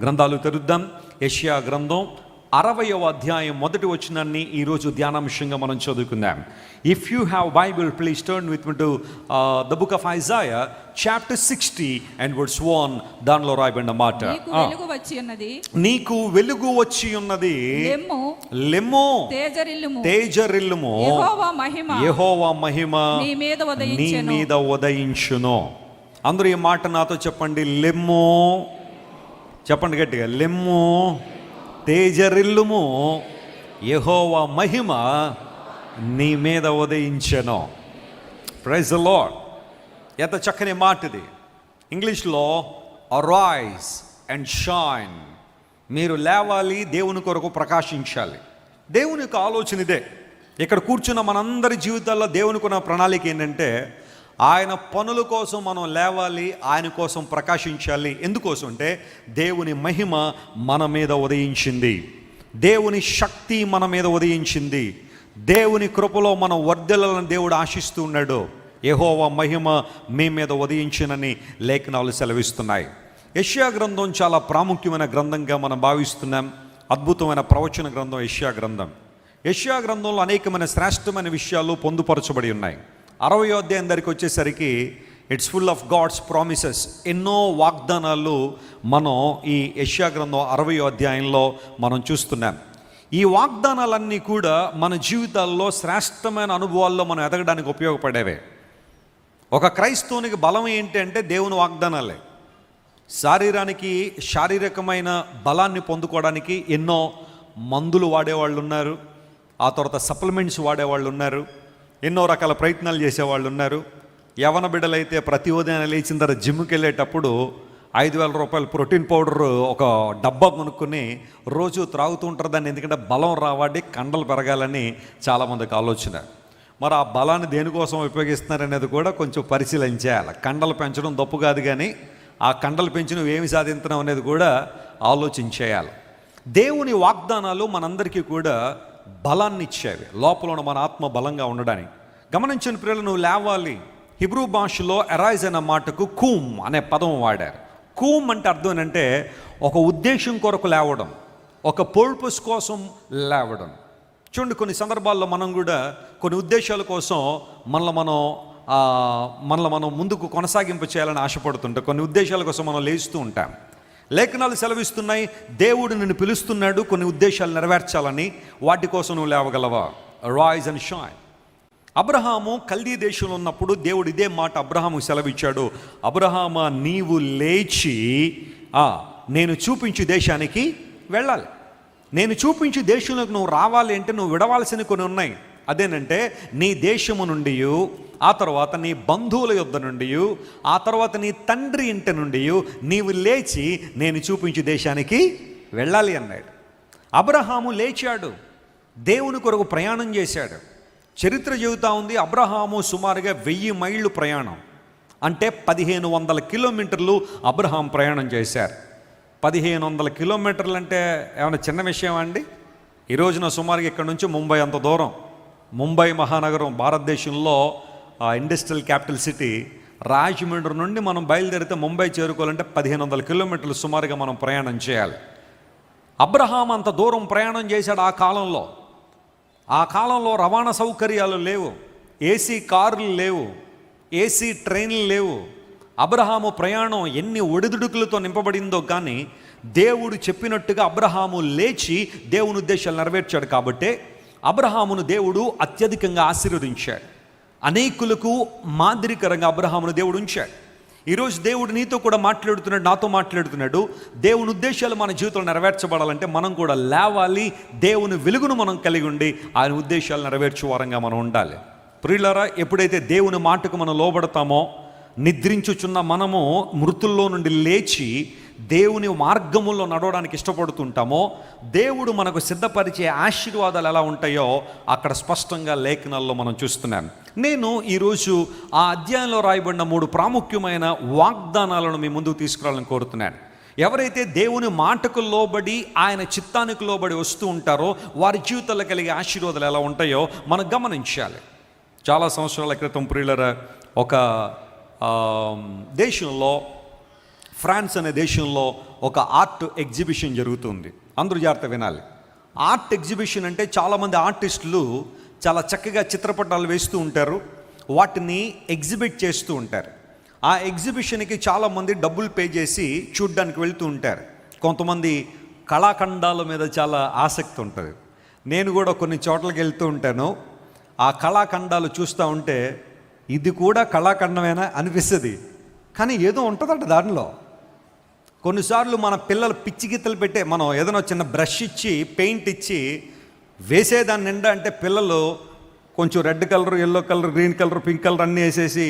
గ్రంథాలు తెరుద్దాం. యెషయా గ్రంథం 60వ అధ్యాయం మొదటి వచనాన్ని ఈరోజు ధ్యానాంశంగా మనం చదువుకుందాం. If you have Bible, please turn with me to the book of Isaiah chapter 60 and verse 1. దానిలో రాయబడిన మాట, నీకు వెలుగు వచ్చి ఉన్నది, లెమ్ము తేజరిల్లుము, యెహోవా మహిమ నీ మీద ఉదయించును. అందరూ ఈ మాట నాతో చెప్పండి, లెమ్ము. చెప్పండి గట్టిగా, లెమ్ము తేజరిల్లుము, యెహోవా మహిమ నీ మీద ఉదయించెను. Praise the lord. ఎంత చక్కని మాట ఇది. ఇంగ్లీష్లో అరైజ్ అండ్ షైన్. మీరు లేవాలి, దేవుని కొరకు ప్రకాశించాలి. దేవుని యొక్క ఆలోచన ఇదే. ఇక్కడ కూర్చున్న మనందరి జీవితాల్లో దేవునికి ఉన్న ప్రణాళిక ఏంటంటే, ఆయన పనుల కోసం మనం లేవాలి, ఆయన కోసం ప్రకాశించాలి. ఎందుకోసం అంటే దేవుని మహిమ మన మీద ఉదయించింది, దేవుని శక్తి మన మీద ఉదయించింది, దేవుని కృపలో మనం వర్ధిల్లాలని దేవుడు ఆశిస్తూ ఉన్నాడు. యెహోవా మహిమ మీ మీద ఉదయించినని లేఖనాలు సెలవిస్తున్నాయి. యెషయా గ్రంథం చాలా ప్రాముఖ్యమైన గ్రంథంగా మనం భావిస్తున్నాం. అద్భుతమైన ప్రవచన గ్రంథం యెషయా గ్రంథం. యెషయా గ్రంథంలో అనేకమైన శ్రేష్టమైన విషయాలు పొందుపరచబడి ఉన్నాయి. 60వ అధ్యాయం దగ్గరికి వచ్చేసరికి it's full of God's promises. ఎన్నో వాగ్దానాలు మనం ఈ యెషయా గ్రంథం 60వ అధ్యాయంలో మనం చూస్తున్నాం. ఈ వాగ్దానాలన్నీ కూడా మన జీవితాల్లో శ్రేష్టమైన అనుభవాల్లో మనం ఎదగడానికి ఉపయోగపడేవే. ఒక క్రైస్తవునికి బలం ఏంటి అంటే దేవుని వాగ్దానాలే. శారీరకమైన బలాన్ని పొందుకోవడానికి ఎన్నో మందులు వాడేవాళ్ళు ఉన్నారు, ఆ తర్వాత సప్లిమెంట్స్ వాడేవాళ్ళు ఉన్నారు, ఎన్నో రకాల ప్రయత్నాలు చేసేవాళ్ళు ఉన్నారు. యవన బిడ్డలైతే ప్రతి ఉదయం లేచిన తర్వాత జిమ్కి వెళ్ళేటప్పుడు 5,000 రూపాయలు ప్రోటీన్ పౌడర్ ఒక డబ్బా కొనుక్కొని రోజు త్రాగుతూ ఉంటారు దాన్ని. ఎందుకంటే బలం రావాడి, కండలు పెరగాలని చాలామందికి ఆలోచన. మరి ఆ బలాన్ని దేనికోసం ఉపయోగిస్తున్నారనేది కూడా కొంచెం పరిశీలన చేయాలి. కండలు పెంచడం తప్పు కాదు, కానీ ఆ కండలు పెంచి నువ్వు ఏమి సాధించడం అనేది కూడా ఆలోచించేయాలి. దేవుని వాగ్దానాలు మనందరికీ కూడా బలాన్ని ఇచ్చేవి, లోపల ఉన్న మన ఆత్మ బలంగా ఉండడానికి. గమనించిన పిల్లలు, నువ్వు లేవాలి. హిబ్రూ భాషలో అరైజ్ అనే మాటకు కూమ్ అనే పదం వాడారు. కూమ్ అంటే అర్థం ఏంటంటే ఒక ఉద్దేశం కొరకు లేవడం, ఒక పర్పస్ కోసం లేవడం. చూడండి, కొన్ని సందర్భాల్లో మనం కూడా కొన్ని ఉద్దేశాల కోసం మనల్ని మనం ముందుకు కొనసాగింపు చేయాలని ఆశపడుతుంటాం. కొన్ని ఉద్దేశాల కోసం మనం లేస్తూ ఉంటాం. లేఖనాలు సెలవిస్తున్నాయి, దేవుడు నిన్ను పిలుస్తున్నాడు కొన్ని ఉద్దేశాలు నెరవేర్చాలని. వాటి కోసం నువ్వు లేవగలవా? Rise and shine. అబ్రహాము కల్దీ దేశంలో ఉన్నప్పుడు దేవుడు ఇదే మాట అబ్రహాము సెలవిచ్చాడు, అబ్రహామా నీవు లేచి నేను చూపించే దేశానికి వెళ్ళాలి. నేను చూపించే దేశంలోకి నువ్వు రావాలి అంటే నువ్వు విడవాల్సిన కొన్ని ఉన్నాయి. అదేనంటే నీ దేశము నుండి, ఆ తర్వాత నీ బంధువుల యొద్ద నుండి, ఆ తర్వాత నీ తండ్రి ఇంటి నుండి నీవు లేచి నేను చూపించే దేశానికి వెళ్ళాలి అన్నాడు. అబ్రహాము లేచాడు, దేవుని కొరకు ప్రయాణం చేశాడు. చరిత్ర చెబుతా ఉంది, అబ్రహాము సుమారుగా 1000 మైళ్ళు ప్రయాణం, అంటే 1500 కిలోమీటర్లు అబ్రహాం ప్రయాణం చేశారు. 1500 కిలోమీటర్లు అంటే ఏమైనా చిన్న విషయం అండి? ఈ రోజున సుమారుగా ఇక్కడ నుంచి ముంబై అంత దూరం. ముంబై మహానగరం భారతదేశంలో ఇండస్ట్రియల్ క్యాపిటల్ సిటీ. రాజమండ్రి నుండి మనం బయలుదేరితే ముంబై చేరుకోవాలంటే 1500 కిలోమీటర్లు సుమారుగా మనం ప్రయాణం చేయాలి. అబ్రహాం అంత దూరం ప్రయాణం చేశాడు. ఆ కాలంలో రవాణా సౌకర్యాలు లేవు, ఏసీ కార్లు లేవు, ఏసీ ట్రైన్లు లేవు. అబ్రహాము ప్రయాణం ఎన్ని ఒడిదుడుకులతో నింపబడిందో, కానీ దేవుడు చెప్పినట్టుగా అబ్రహాము లేచి దేవుని ఉద్దేశాలు నెరవేర్చాడు. కాబట్టే అబ్రహామును దేవుడు అత్యధికంగా ఆశీర్వదించాడు. అనేకులకు మాదిరికరంగా అబ్రహామును దేవుడు ఉంచాడు. ఈరోజు దేవుడు నీతో కూడా మాట్లాడుతున్నాడు, నాతో మాట్లాడుతున్నాడు. దేవుని ఉద్దేశాలు మన జీవితంలో నెరవేర్చబడాలంటే మనం కూడా లేవాలి. దేవుని వెలుగును మనం కలిగి ఉండి ఆయన ఉద్దేశాలు నెరవేర్చే వారంగా మనం ఉండాలి. ప్రియులారా, ఎప్పుడైతే దేవుని మాటకు మనం లోబడతామో, నిద్రించుచున్న మనము మృతుల్లో నుండి లేచి దేవుని మార్గములో నడవడానికి ఇష్టపడుతుంటామో, దేవుడు మనకు సిద్ధపరిచే ఆశీర్వాదాలు ఎలా ఉంటాయో అక్కడ స్పష్టంగా లేఖనాల్లో మనం చూస్తున్నాం. నేను ఈరోజు ఆ అధ్యాయంలో రాయబడిన 3 ప్రాముఖ్యమైన వాగ్దానాలను మీ ముందుకు తీసుకురావాలని కోరుతున్నాను. ఎవరైతే దేవుని మాటకు లోబడి ఆయన చిత్తానికి లోబడి వస్తూ ఉంటారో వారి జీవితాల్లో కలిగే ఆశీర్వాదాలు ఎలా ఉంటాయో మనం గమనించాలి. చాలా సంవత్సరాల క్రితం ప్రియులరా, ఒక దేశంలో ఫ్రాన్స్ అనే దేశంలో ఒక ఆర్ట్ ఎగ్జిబిషన్ జరుగుతుంది. అందరూ జాగ్రత్త వినాలి. ఆర్ట్ ఎగ్జిబిషన్ అంటే చాలామంది ఆర్టిస్టులు చాలా చక్కగా చిత్రపటాలు వేస్తూ ఉంటారు, వాటిని ఎగ్జిబిట్ చేస్తూ ఉంటారు. ఆ ఎగ్జిబిషన్కి చాలామంది డబ్బులు పే చేసి చూడ్డానికి వెళ్తూ ఉంటారు. కొంతమంది కళాఖండాల మీద చాలా ఆసక్తి ఉంటుంది. నేను కూడా కొన్ని చోట్లకి వెళ్తూ ఉంటాను. ఆ కళాఖండాలు చూస్తూ ఉంటే ఇది కూడా కళాఖండమేనా అనిపిస్తుంది, కానీ ఏదో ఉంటుందంట దానిలో. కొన్నిసార్లు మన పిల్లలు పిచ్చి గీతలు పెట్టే, మనం ఏదైనా చిన్న బ్రష్ ఇచ్చి పెయింట్ ఇచ్చి వేసేదాన్ని నిండా అంటే పిల్లలు కొంచెం red colour, yellow colour, green colour, pink colour అన్నీ వేసేసి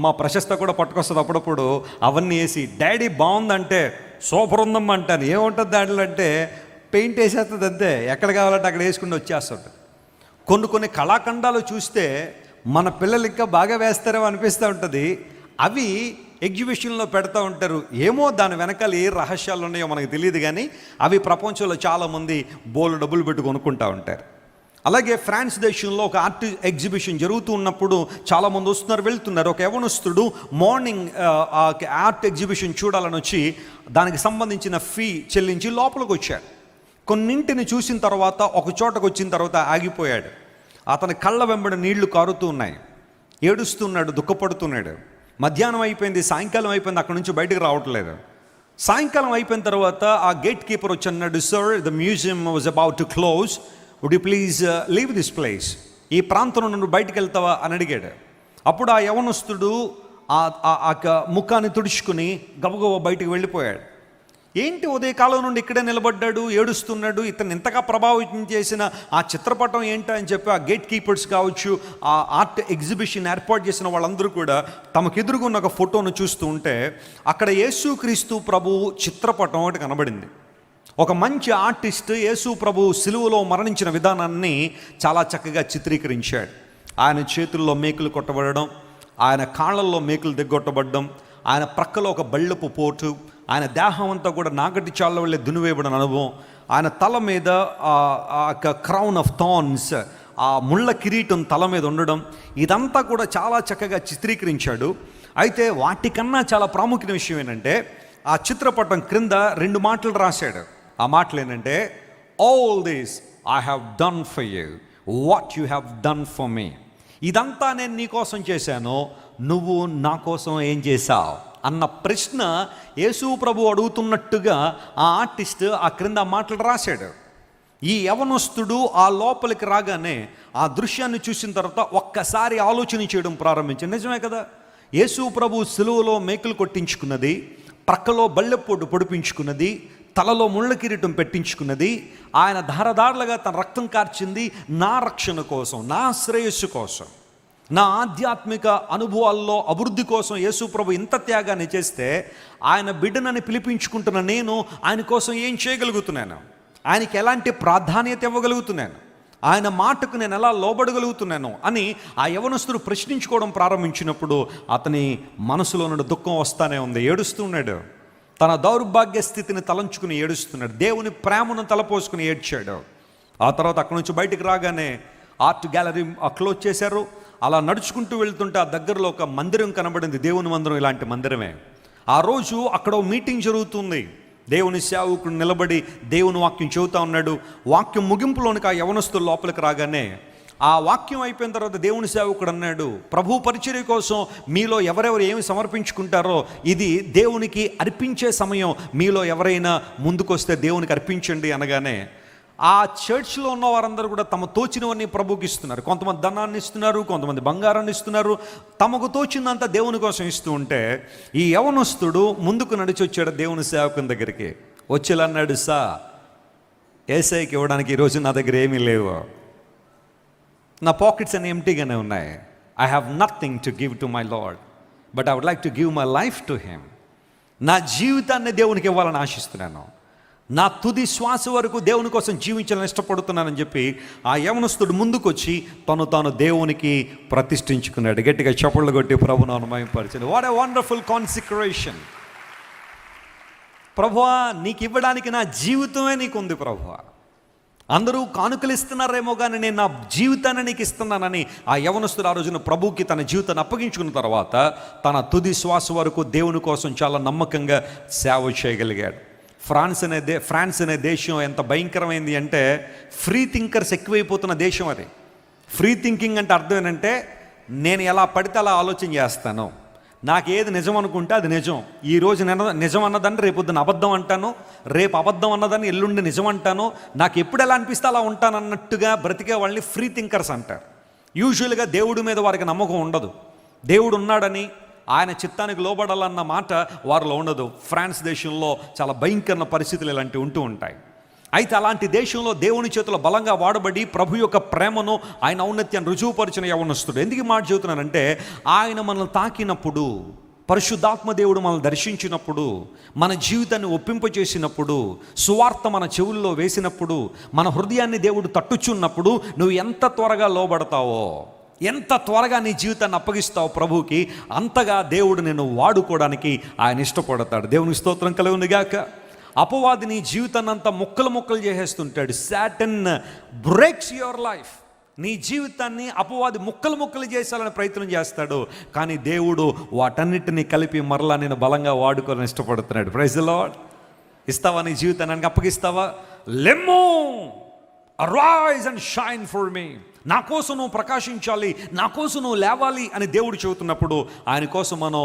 మా ప్రశస్త కూడా పట్టుకొస్తుంది. అప్పుడప్పుడు అవన్నీ వేసి డాడీ బాగుందంటే సూపర్ ఉందమ్మా అంటాను. ఏముంటుంది దాంట్లో అంటే పెయింట్ వేసేస్తుంది అంతే, ఎక్కడ కావాలంటే అక్కడ వేసుకుని వచ్చేస్తుంటుంది. కొన్ని కళాఖండాలు చూస్తే మన పిల్లలు ఇంకా బాగా వేస్తారేమో అనిపిస్తూ ఉంటుంది. అవి ఎగ్జిబిషన్లో పెడతా ఉంటారు. ఏమో దాని వెనకాల ఏ రహస్యాలు ఉన్నాయో మనకు తెలియదు, కానీ అవి ప్రపంచంలో చాలామంది బోలు డబ్బులు పెట్టి కొనుక్కుంటూ ఉంటారు. అలాగే ఫ్రాన్స్ దేశంలో ఒక ఆర్ట్ ఎగ్జిబిషన్ జరుగుతూ ఉన్నప్పుడు చాలామంది వస్తున్నారు, వెళ్తున్నారు. ఒక యవనస్తుడు మార్నింగ్ ఆర్ట్ ఎగ్జిబిషన్ చూడాలని వచ్చి దానికి సంబంధించిన ఫీ చెల్లించి లోపలికి వచ్చాడు. కొన్నింటిని చూసిన తర్వాత ఒక చోటకు వచ్చిన తర్వాత ఆగిపోయాడు. అతని కళ్ళ వెంబడి నీళ్లు కారుతూ ఉన్నాయి, ఏడుస్తున్నాడు, దుఃఖపడుతున్నాడు. మధ్యాహ్నం అయిపోయింది, సాయంకాలం అయిపోయింది, అక్కడ నుంచి బయటకు రావట్లేదు. సాయంకాలం అయిపోయిన తర్వాత ఆ గేట్ కీపర్ వచ్చి అన్నాడు, sir the museum was about to close, would you please leave this place, ఈ ప్రాంతంలో నువ్వు బయటకు వెళ్తావా అని అడిగాడు. అప్పుడు ఆ యవనస్తుడు ఆ ముఖాన్ని తుడుచుకుని గబగబా బయటకు వెళ్ళిపోయాడు. ఏంటి ఉదయకాలం నుండి ఇక్కడే నిలబడ్డాడు, ఏడుస్తున్నాడు, ఇతను ఇంతగా ప్రభావితం చేసిన ఆ చిత్రపటం ఏంటో అని చెప్పి ఆ గేట్ కీపర్స్ కావచ్చు, ఆ ఆర్ట్ ఎగ్జిబిషన్ ఏర్పాటు చేసిన వాళ్ళందరూ కూడా తమకెదురుగున్న ఒక ఫోటోను చూస్తూ ఉంటే అక్కడ యేసుక్రీస్తు ప్రభు చిత్రపటం ఒకటి కనబడింది. ఒక మంచి ఆర్టిస్ట్ యేసు ప్రభు సిలువలో మరణించిన విధానాన్ని చాలా చక్కగా చిత్రీకరించాడు. ఆయన చేతుల్లో మేకులు కొట్టబడడం, ఆయన కాళ్ళల్లో మేకులు దిగ్గొట్టబడడం, ఆయన ప్రక్కలో ఒక బళ్ళపు పోటు, ఆయన దేహం అంతా కూడా నాగటి చాళ్ళ వల్లే దునివేయబడిన అనుభవం, ఆయన తల మీద క్రౌన్ ఆఫ్ థార్న్స్, ఆ ముళ్ళ కిరీటం తల మీద ఉండడం, ఇదంతా కూడా చాలా చక్కగా చిత్రీకరించాడు. అయితే వాటికన్నా చాలా ప్రాముఖ్యమైన విషయం ఏంటంటే ఆ చిత్రపటం క్రింద 2 మాటలు రాశాడు. ఆ మాటలు ఏంటంటే, all this I have done for you, what you have done for me. ఇదంతా నేను నీ కోసం చేశాను, నువ్వు నా కోసం ఏం చేశావు అన్న ప్రశ్న యేసు ప్రభు అడుగుతున్నట్టుగా ఆ ఆర్టిస్ట్ ఆ క్రింద మాటలు రాశాడు. ఈ యవనస్తుడు ఆ లోపలికి రాగానే ఆ దృశ్యాన్ని చూసిన తర్వాత ఒక్కసారి ఆలోచన చేయడం ప్రారంభించాడు. నిజమే కదా, యేసు ప్రభు సిలువలో మేకులు కొట్టించుకున్నది, ప్రక్కలో బళ్ళెపోటు పొడిపించుకున్నది, తలలో ముళ్ళ కిరీటం పెట్టించుకున్నది, ఆయన ధారధారలుగా తన రక్తం కార్చింది నా రక్షణ కోసం, నా శ్రేయస్సు కోసం, నా ఆధ్యాత్మిక అనుభవాల్లో అభివృద్ధి కోసం యేసు ప్రభు ఇంత త్యాగాన్ని చేస్తే ఆయన బిడ్డనని పిలిపించుకుంటున్న నేను ఆయన కోసం ఏం చేయగలుగుతున్నాను, ఆయనకి ఎలాంటి ప్రాధాన్యత ఇవ్వగలుగుతున్నాను, ఆయన మాటకు నేను ఎలా లోబడగలుగుతున్నాను అని ఆ యవనస్తుడు ప్రశ్నించుకోవడం ప్రారంభించినప్పుడు అతని మనసులో నుండి దుఃఖం వస్తానే ఉంది. ఏడుస్తున్నాడు, తన దౌర్భాగ్య స్థితిని తలంచుకుని ఏడుస్తున్నాడు, దేవుని ప్రేమను తలపోసుకుని ఏడ్చాడు. ఆ తర్వాత అక్కడి నుంచి బయటికి రాగానే ఆర్ట్ గ్యాలరీ క్లోజ్ చేశారు. అలా నడుచుకుంటూ వెళ్తుంటే ఆ దగ్గరలో ఒక మందిరం కనబడింది, దేవుని మందిరం. ఇలాంటి మందిరమే. ఆ రోజు అక్కడ మీటింగ్ జరుగుతుంది. దేవుని సేవకుడు నిలబడి దేవుని వాక్యం చెబుతా ఉన్నాడు. వాక్యం ముగింపులోనికి ఆ యవనస్తులు లోపలికి రాగానే ఆ వాక్యం అయిపోయిన తర్వాత దేవుని సేవకుడు అన్నాడు, ప్రభు పరిచర్య కోసం మీలో ఎవరెవరు ఏమి సమర్పించుకుంటారో ఇది దేవునికి అర్పించే సమయం, మీలో ఎవరైనా ముందుకొస్తే దేవునికి అర్పించండి అనగానే ఆ చర్చ్లో ఉన్న వారందరూ కూడా తమ తోచినవన్నీ ప్రభుకి ఇస్తున్నారు. కొంతమంది ధనాన్ని ఇస్తున్నారు, కొంతమంది బంగారాన్ని ఇస్తున్నారు, తమకు తోచిందంతా దేవుని కోసం ఇస్తూ ఉంటే ఈ యవనస్తుడు ముందుకు నడిచి వచ్చాడు దేవుని సేవకుని దగ్గరికి. వచ్చేలా అన్నాడు, ఏసైకి ఇవ్వడానికి ఈరోజు నా దగ్గర ఏమీ లేవు, నా పాకెట్స్ అన్ని ఎంటీగానే ఉన్నాయి. I have nothing to give to my Lord, but I would like to give my life to him. నా జీవితాన్ని దేవునికి ఇవ్వాలని ఆశిస్తున్నాను, నా తుది శ్వాస వరకు దేవుని కోసం జీవించాలని ఇష్టపడుతున్నానని చెప్పి ఆ యవనస్తుడు ముందుకొచ్చి తాను దేవునికి ప్రతిష్ఠించుకున్నాడు. గట్టిగా చప్పళ్ళు కొట్టి ప్రభువును మహిమపరిచాడు. What a wonderful consecration. ప్రభువా, నీకు ఇవ్వడానికి నా జీవితమే నీకుంది ప్రభువా, అందరూ కానుకలు ఇస్తున్నారేమో కానీ నేను నా జీవితాన్ని నీకు ఇస్తున్నానని ఆ యవనస్తుడు ఆ రోజున ప్రభువుకి తన జీవితాన్ని అప్పగించుకున్న తర్వాత తన తుది శ్వాస వరకు దేవుని కోసం చాలా నమ్మకంగా సేవ చేయగలిగాడు. ఫ్రాన్స్ అనే దేశం ఎంత భయంకరమైంది అంటే ఫ్రీ థింకర్స్ ఎక్కువైపోతున్న దేశం అది. ఫ్రీ థింకింగ్ అంటే అర్థం ఏంటంటే నేను ఎలా పడితే అలా ఆలోచన చేస్తాను, నాకు ఏది నిజం అనుకుంటే అది నిజం. ఈరోజు నేను నిజం అన్నదాన్ని రేపొద్దున అబద్ధం అంటాను, రేపు అబద్ధం అన్నదాన్ని ఎల్లుండి నిజం అంటాను, నాకు ఎప్పుడు ఎలా అనిపిస్తే అలా ఉంటాను అన్నట్టుగా బ్రతికే వాళ్ళని ఫ్రీ థింకర్స్ అంటారు. యూజువల్గా దేవుడి మీద వారికి నమ్మకం ఉండదు. దేవుడు ఉన్నాడని ఆయన చిత్తానికి లోబడాలన్న మాట వారిలో ఉండదు. ఫ్రాన్స్ దేశంలో చాలా భయంకరమైన పరిస్థితులు ఇలాంటివి ఉంటూ ఉంటాయి. అయితే అలాంటి దేశంలో దేవుని చేతిలో బలంగా వాడబడి ప్రభు యొక్క ప్రేమను, ఆయన ఔన్నత్యాన్ని రుజువుపరిచిన యవనస్తుడు. ఎందుకు మాట చెబుతున్నానంటే ఆయన మనల్ని తాకినప్పుడు, పరిశుద్ధాత్మ దేవుడు మనల్ని దర్శించినప్పుడు, మన జీవితాన్ని ఒప్పింపచేసినప్పుడు, సువార్త మన చెవుల్లో వేసినప్పుడు, మన హృదయాన్ని దేవుడు తట్టుచున్నప్పుడు నువ్వు ఎంత త్వరగా లోబడతావో, ఎంత త్వరగా నీ జీవితాన్ని అప్పగిస్తావు ప్రభువుకి, అంతగా దేవుడు నిన్ను వాడుకోవడానికి ఆయన ఇష్టపడతాడు. దేవునికి స్తోత్రం కలుగునుగాక. అపవాది నీ జీవితాన్ని అంతా ముక్కలు చేసేస్తుంటాడు. Satan breaks your life. నీ జీవితాన్ని అపవాది ముక్కలు చేసాలని ప్రయత్నం చేస్తాడు. కానీ దేవుడు వాటన్నిటిని కలిపి మరలా నేను బలంగా వాడుకోవాలని ఇష్టపడుతున్నాడు. Praise the Lord. ఇస్తావా నీ జీవితాన్ని అప్పగిస్తావా? Let me arise and shine for me. నా కోసం నువ్వు ప్రకాశించాలి, నా కోసం నువ్వు లేవాలి అని దేవుడు చెబుతున్నప్పుడు ఆయన కోసం మనం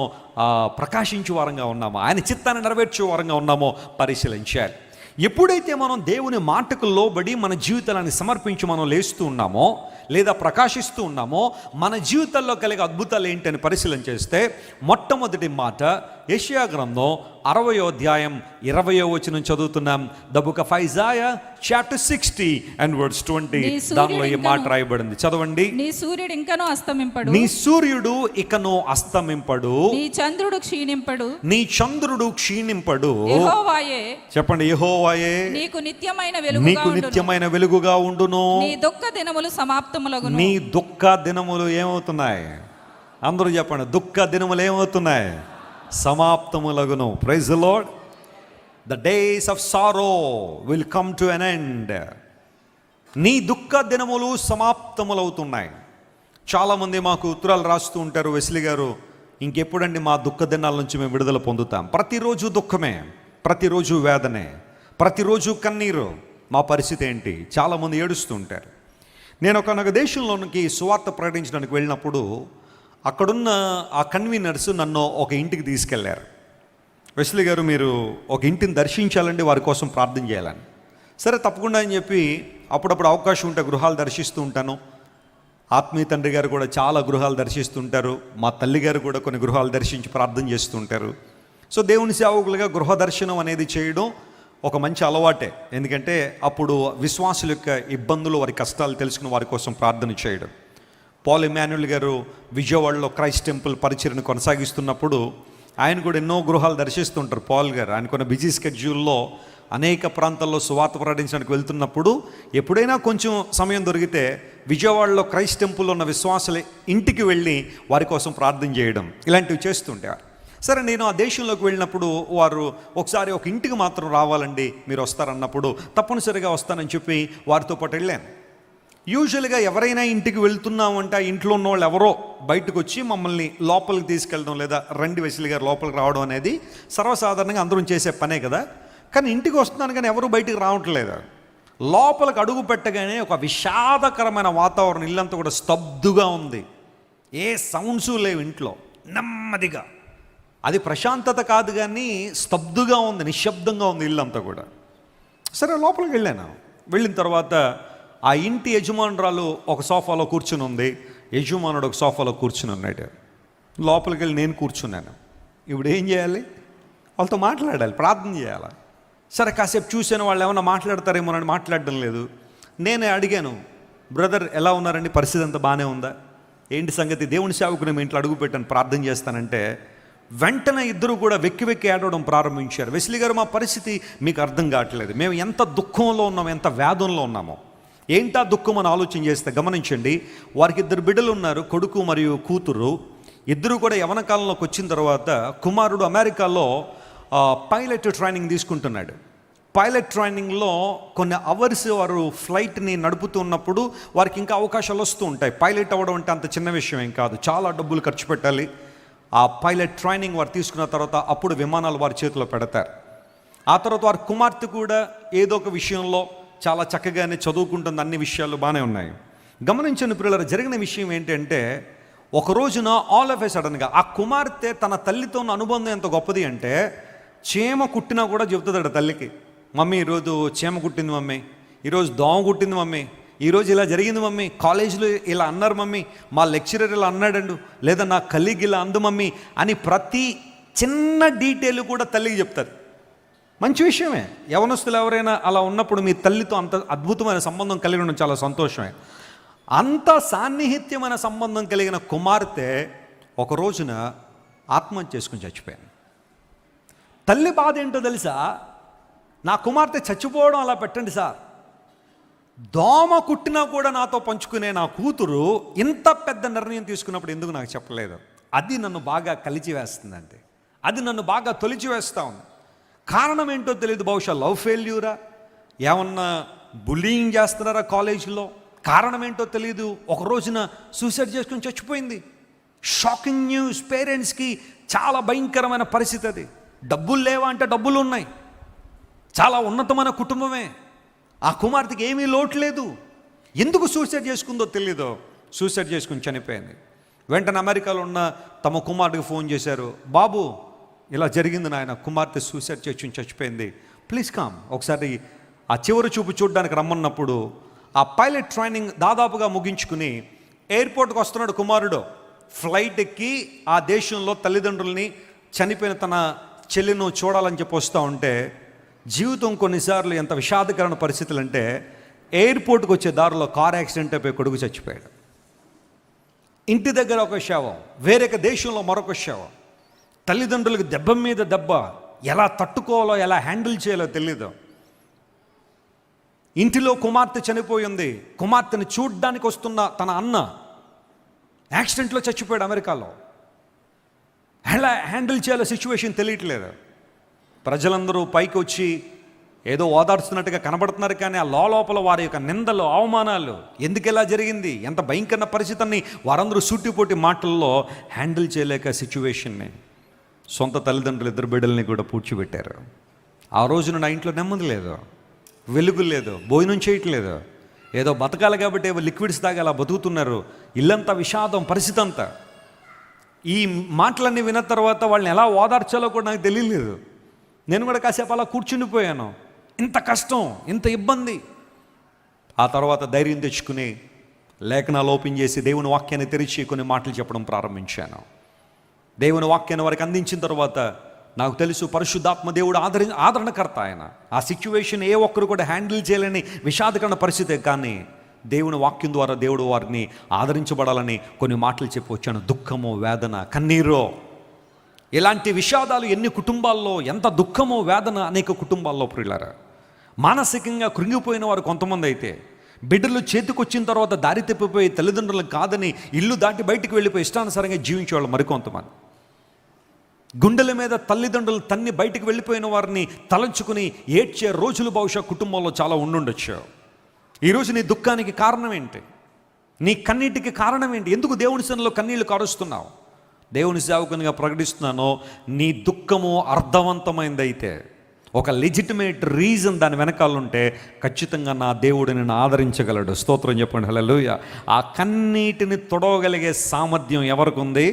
ప్రకాశించే వారంగా ఉన్నామో, ఆయన చిత్తాన్ని నెరవేర్చే వారంగా ఉన్నామో పరిశీలించాలి. ఎప్పుడైతే మనం దేవుని మాటకు లోబడి మన జీవితాన్ని సమర్పించి మనం లేస్తూ ఉన్నామో లేదా ప్రకాశిస్తూ ఉన్నామో మన జీవితాల్లో కలిగే అద్భుతాలు ఏంటని పరిశీలన చేస్తే మొట్టమొదటి మాట యెషయా గ్రంథం 60వ అధ్యాయం 20వ వచనం చదువుతున్నాం. The book of Isaiah chapter 60 and verse 20. దానిలో ఈ మాట రాయబడింది, చదవండి. నీ సూర్యుడు ఇంకనూ అస్తమింపడు, నీ సూర్యుడు ఇకను అస్తమింపడు, నీ చంద్రుడు క్షీణింపడు, నీ చంద్రుడు క్షీణింపడు. యెహోవాయే, చెప్పండి, యెహోవాయే నీకు నిత్యమైన వెలుగుగా నీకు నిత్యమైన వెలుగుగా ఉండును. నీ దుఃఖ దినములు సమాప్తములగును. నీ దుఃఖ దినములు ఏమవుతున్నాయి? అందరూ చెప్పండి, దుఃఖ దినములు ఏమవుతున్నాయి? సమాప్తములగును. Praise the Lord. The days of sorrow will come to an end. నీ దుఃఖ దినములు సమాప్తములవుతున్నాయి. చాలామంది మాకు ఉత్తరాలు రాస్తూ ఉంటారు, వెస్లీ గారు ఇంకెప్పుడండి మా దుఃఖ దినాల నుంచి మేము విడుదల పొందుతాం? ప్రతిరోజు దుఃఖమే, ప్రతిరోజు వేదనే, ప్రతిరోజు కన్నీరు. మా పరిస్థితి ఏంటి? చాలామంది ఏడుస్తూ ఉంటారు. నేను ఒక దేశంలోనికి సువార్త ప్రకటించడానికి వెళ్ళినప్పుడు అక్కడున్న ఆ కన్వీనర్స్ నన్ను ఒక ఇంటికి తీసుకెళ్లారు. వెస్లీ గారు మీరు ఒక ఇంటిని దర్శించాలండి, వారి కోసం ప్రార్థన చేయాలని. సరే తప్పకుండా అని చెప్పి అప్పుడప్పుడు అవకాశం ఉంటే గృహాలు దర్శిస్తూ ఉంటాను. ఆత్మీయ తండ్రి గారు కూడా చాలా గృహాలు దర్శిస్తుంటారు. మా తల్లి గారు కూడా కొన్ని గృహాలు దర్శించి ప్రార్థన చేస్తూ ఉంటారు. సో దేవుని సేవకులుగా గృహ దర్శనం అనేది చేయడం ఒక మంచి అలవాటే. ఎందుకంటే అప్పుడు విశ్వాసుల యొక్క ఇబ్బందులు, వారి కష్టాలు తెలుసుకుని వారి కోసం ప్రార్థన చేయడం. పాల్ ఇమాన్యుల్ గారు విజయవాడలో క్రైస్ట్ టెంపుల్ పరిచర్ను కొనసాగిస్తున్నప్పుడు ఆయన కూడా ఎన్నో గృహాలు దర్శిస్తుంటారు. పాల్ గారు ఆయన కొన్ని బిజీ స్కెడ్యూల్లో అనేక ప్రాంతాల్లో సువార్త ప్రకటించడానికి వెళ్తున్నప్పుడు ఎప్పుడైనా కొంచెం సమయం దొరికితే విజయవాడలో క్రైస్ట్ టెంపుల్లో ఉన్న విశ్వాసుల ఇంటికి వెళ్ళి వారి కోసం ప్రార్థన చేయడం ఇలాంటివి చేస్తుంటారు. సరే నేను ఆ దేశంలోకి వెళ్ళినప్పుడు వారు ఒకసారి ఒక ఇంటికి మాత్రం రావాలండి, మీరు వస్తారన్నప్పుడు తప్పనిసరిగా వస్తానని చెప్పి వారితో పాటు వెళ్ళాను. యూజువల్గా ఎవరైనా ఇంటికి వెళ్తున్నామంటే ఆ ఇంట్లో ఉన్న వాళ్ళు ఎవరో బయటకు వచ్చి మమ్మల్ని లోపలికి తీసుకెళ్ళడం లేదా రండి వెస్లీ గారు లోపలికి రావడం అనేది సర్వసాధారణంగా అందరం చేసే పనే కదా. కానీ ఇంటికి వస్తున్నాను కానీ ఎవరు బయటికి రావట్లేదు. లోపలికి అడుగు పెట్టగానే ఒక విషాదకరమైన వాతావరణం, ఇల్లంతా కూడా స్తబ్దుగా ఉంది, ఏ సౌండ్స్ లేవు ఇంట్లో, నెమ్మదిగా. అది ప్రశాంతత కాదు కానీ స్తబ్దుగా ఉంది, నిశ్శబ్దంగా ఉంది ఇల్లంతా కూడా. సరే లోపలికి వెళ్ళాను. వెళ్ళిన తర్వాత ఆ ఇంటి యజమానురాలు ఒక సోఫాలో కూర్చుని ఉంది, యజమానుడు ఒక సోఫాలో కూర్చుని ఉన్నాడు. లోపలికి వెళ్ళి నేను కూర్చున్నాను. ఇప్పుడు ఏం చేయాలి? వాళ్ళతో మాట్లాడాలి, ప్రార్థన చేయాలి. సరే కాసేపు చూసాను, వాళ్ళు ఏమన్నా మాట్లాడతారేమోనని మాట్లాడడం లేదు. నేనే అడిగాను, బ్రదర్ ఎలా ఉన్నారండి, పరిస్థితి అంతా బాగానే ఉందా, ఏంటి సంగతి, దేవుని సేవకుని మీ ఇంట్లో అడుగు పెట్టాను ప్రార్థన చేస్తానంటే వెంటనే ఇద్దరు కూడా వెక్కి వెక్కి ఏడవడం ప్రారంభించారు. వెస్లీ గారు మా పరిస్థితి మీకు అర్థం కావట్లేదు, మేము ఎంత దుఃఖంలో ఉన్నామో, ఎంత వేదనలో ఉన్నామో. ఏంటా దుఃఖం అని ఆలోచన చేస్తే గమనించండి, వారికి 2 బిడ్డలు ఉన్నారు, కొడుకు మరియు కూతురు. ఇద్దరు కూడా యవన కాలంలోకి వచ్చిన తర్వాత కుమారుడు అమెరికాలో పైలట్ ట్రైనింగ్ తీసుకుంటున్నాడు. పైలట్ ట్రైనింగ్లో కొన్ని అవర్స్ వారు ఫ్లైట్ని నడుపుతున్నప్పుడు వారికి ఇంకా అవకాశాలు వస్తూ ఉంటాయి. పైలట్ అవ్వడం అంటే అంత చిన్న విషయం ఏం కాదు, చాలా డబ్బులు ఖర్చు పెట్టాలి. ఆ పైలట్ ట్రైనింగ్ వారు తీసుకున్న తర్వాత అప్పుడు విమానాలు వారి చేతిలో పెడతారు. ఆ తర్వాత వారి కుమార్తె కూడా ఏదో ఒక విషయంలో చాలా చక్కగానే చదువుకుంటుంది, అన్ని విషయాలు బాగానే ఉన్నాయి. గమనించండి పిల్లలు, జరిగిన విషయం ఏంటంటే ఒక రోజున ఆల్ ఆఫ్ ఏ సడన్గా ఆ కుమార్తె తన తల్లితో ఉన్న అనుబంధం ఎంత గొప్పది అంటే, చీమ కుట్టినా కూడా చెబుతుందట తల్లికి, మమ్మీ ఈరోజు చీమ కుట్టింది మమ్మీ, ఈరోజు దోమ కుట్టింది మమ్మీ, ఈరోజు ఇలా జరిగింది మమ్మీ, కాలేజీలో ఇలా అన్నారు మమ్మీ, మా లెక్చరర్ ఇలా అన్నాడండు, లేదా నా కలీగ్ ఇలా అందు మమ్మీ అని ప్రతి చిన్న డీటెయిల్ కూడా తల్లికి చెప్తారు. మంచి విషయమే. యవనస్తులు ఎవరైనా అలా ఉన్నప్పుడు మీ తల్లితో అంత అద్భుతమైన సంబంధం కలిగి ఉండడం చాలా సంతోషమే. అంత సాన్నిహిత్యమైన సంబంధం కలిగిన కుమార్తె ఒక రోజున ఆత్మహత్య చేసుకుని చచ్చిపోయాను. తల్లి బాధ ఏంటో తెలుసా? నా కుమార్తె చచ్చిపోవడం అలా పెట్టండి సార్, దోమ కుట్టినా కూడా నాతో పంచుకునే నా కూతురు ఇంత పెద్ద నిర్ణయం తీసుకున్నప్పుడు ఎందుకు నాకు చెప్పలేదు? అది నన్ను బాగా కలిచివేస్తుందండి, అది నన్ను బాగా తొలిచివేస్తూ ఉంది. కారణం ఏంటో తెలియదు. బహుశా లవ్ ఫెయిల్యూరా, ఏమన్నా బుల్లింగ్ చేస్తున్నారా కాలేజీలో, కారణం ఏంటో తెలియదు. ఒక రోజున సూసైడ్ చేసుకుని చచ్చిపోయింది. Shocking news. పేరెంట్స్కి చాలా భయంకరమైన పరిస్థితి అది. డబ్బులు లేవా అంటే డబ్బులు ఉన్నాయి, చాలా ఉన్నతమైన కుటుంబమే, ఆ కుమార్తెకి ఏమీ లోటు లేదు. ఎందుకు సూసైడ్ చేసుకుందో తెలియదు, సూసైడ్ చేసుకుని చనిపోయింది. వెంటనే అమెరికాలో ఉన్న తమ కుమారుడికి ఫోన్ చేశారు, బాబు ఇలా జరిగింది నాయన, కుమార్తె సూసైడ్ చేసుకుని చచ్చిపోయింది, ప్లీజ్ కమ్ ఒకసారి ఆ చివరి చూపు చూడడానికి రమ్మన్నప్పుడు ఆ పైలట్ ట్రైనింగ్ దాదాపుగా ముగించుకుని ఎయిర్పోర్ట్కి వస్తున్నాడు కుమారుడు. ఫ్లైట్ ఎక్కి ఆ దేశంలో తల్లిదండ్రుల్ని, చనిపోయిన తన చెల్లిను చూడాలని చెప్పి వస్తూ ఉంటే, జీవితం కొన్నిసార్లు ఎంత విషాదకరమైన పరిస్థితులు అంటే, ఎయిర్పోర్ట్కి వచ్చే దారిలో కార్ యాక్సిడెంట్ అయిపోయి కొడుకు చచ్చిపోయాడు. ఇంటి దగ్గర ఒక శవం, వేరొక దేశంలో మరొక శవం. తల్లిదండ్రులకు దెబ్బ మీద దెబ్బ, ఎలా తట్టుకోవాలో ఎలా హ్యాండిల్ చేయాలో తెలీదు. ఇంటిలో కుమార్తె చనిపోయింది. కుమార్తెను చూడ్డానికి వస్తున్న తన అన్న యాక్సిడెంట్లో చచ్చిపోయాడు అమెరికాలో. ఎలా హ్యాండిల్ చేయాలో సిచ్యువేషన్ తెలియట్లేదు. ప్రజలందరూ పైకి వచ్చి ఏదో ఓదార్చుతున్నట్టుగా కనబడుతున్నారు, కానీ ఆ లోపల వారి యొక్క నిందలు, అవమానాలు, ఎందుకు ఎలా జరిగింది, ఎంత భయంకర పరిస్థితిని వారందరూ సూటిపోటి మాటల్లో హ్యాండిల్ చేయలేక సిచ్యువేషన్ని సొంత తల్లిదండ్రులు ఇద్దరు బిడ్డల్ని కూడా పూడ్చిపెట్టారు. ఆ రోజున నా ఇంట్లో నెమ్మది లేదు, వెలుగు లేదు, భోజనం చేయట్లేదు, ఏదో బతకాలి కాబట్టి ఏవో లిక్విడ్స్ తాగి అలా బతుకుతున్నారు. ఇల్లంతా విషాదం, పరిస్థితి అంతా. ఈ మాటలన్నీ విన్న తర్వాత వాళ్ళని ఎలా ఓదార్చాలో కూడా నాకు తెలియలేదు. నేను కూడా కాసేపు అలా కూర్చుండిపోయాను. ఇంత కష్టం, ఇంత ఇబ్బంది. ఆ తర్వాత ధైర్యం తెచ్చుకుని లేఖనాలు ఓపెన్ చేసి దేవుని వాక్యాన్ని తెరిచి కొన్ని మాటలు చెప్పడం ప్రారంభించాను. దేవుని వాక్యాన్ని వారికి అందించిన తర్వాత నాకు తెలుసు పరిశుద్ధాత్మ దేవుడు ఆదరణకర్త ఆయన. ఆ సిచ్యువేషన్ ఏ ఒక్కరు కూడా హ్యాండిల్ చేయలేని విషాదకరమైన పరిస్థితే, కానీ దేవుని వాక్యం ద్వారా దేవుడు వారిని ఆదరించబడాలని కొన్ని మాటలు చెప్పి వచ్చాను. దుఃఖము, వేదన, కన్నీరు, ఇలాంటి విషాదాలు ఎన్ని కుటుంబాల్లో, ఎంత దుఃఖము, వేదన అనేక కుటుంబాల్లో ప్రియులారా. మానసికంగా కృంగిపోయిన వారు కొంతమంది అయితే, బిడ్డలు చేతికొచ్చిన తర్వాత దారి తప్పిపోయి తల్లిదండ్రులను కాదని ఇల్లు దాటి బయటికి వెళ్ళిపోయి ఇష్టానుసారంగా జీవించేవాళ్ళు మరికొంతమంది. గుండెల మీద తల్లిదండ్రులు తన్ని బయటికి వెళ్ళిపోయిన వారిని తలంచుకుని ఏడ్చే రోజులు బహుశా కుటుంబంలో చాలా ఉండుండొచ్చు. ఈరోజు నీ దుఃఖానికి కారణం ఏంటి? నీ కన్నీటికి కారణం ఏంటి? ఎందుకు దేవుని సన్నిధిలో కన్నీళ్లు కారుస్తున్నావు? దేవుని సేవకునిగా ప్రకటిస్తున్నాను, నీ దుఃఖము అర్థవంతమైందైతే, ఒక లెజిటిమేట్ రీజన్ దాని వెనకాలంటే ఖచ్చితంగా నా దేవుడు నిన్ను ఆదరించగలడు. స్తోత్రం చెప్పండి, హల్లెలూయా. ఆ కన్నీటిని తొడవగలిగే సామర్థ్యం ఎవరికి ఉంది?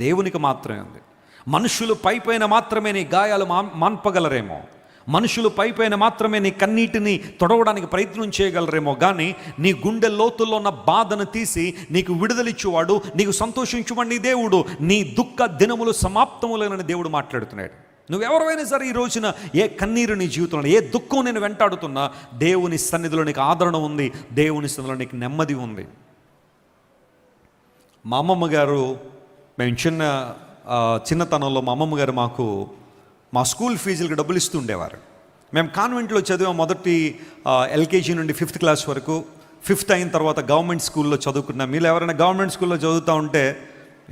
దేవునికి మాత్రమే ఉంది. మనుషులు పైపైన మాత్రమే నీ గాయాలు మాన్పగలరేమో, మనుషులు పైపైన మాత్రమే నీ కన్నీటిని తొడవడానికి ప్రయత్నం చేయగలరేమో, కానీ నీ గుండె లోతుల్లో ఉన్న బాధను తీసి నీకు విడుదలిచ్చేవాడు, నీకు సంతోషించువాడు నీ దేవుడు. నీ దుఃఖ దినములు సమాప్తములేనని దేవుడు మాట్లాడుతున్నాడు. నువ్వెవరైనా సరే ఈ రోజున ఏ కన్నీరు నీ జీవితంలో, ఏ దుఃఖం నేను వెంటాడుతున్నా, దేవుని సన్నిధిలో నీకు ఆదరణ ఉంది, దేవుని సన్నిధిలో నీకు నెమ్మది ఉంది. మా అమ్మమ్మ గారు, మేము చిన్నతనంలో మా అమ్మమ్మ గారు మాకు మా స్కూల్ ఫీజులకు డబ్బులు ఇస్తూ ఉండేవారు. మేము కాన్వెంట్లో చదివాం. మొదటి ఎల్కేజీ నుండి 5th క్లాస్ వరకు. 5th అయిన తర్వాత గవర్నమెంట్ స్కూల్లో చదువుకున్నాం. మీరు ఎవరైనా గవర్నమెంట్ స్కూల్లో చదువుతూ ఉంటే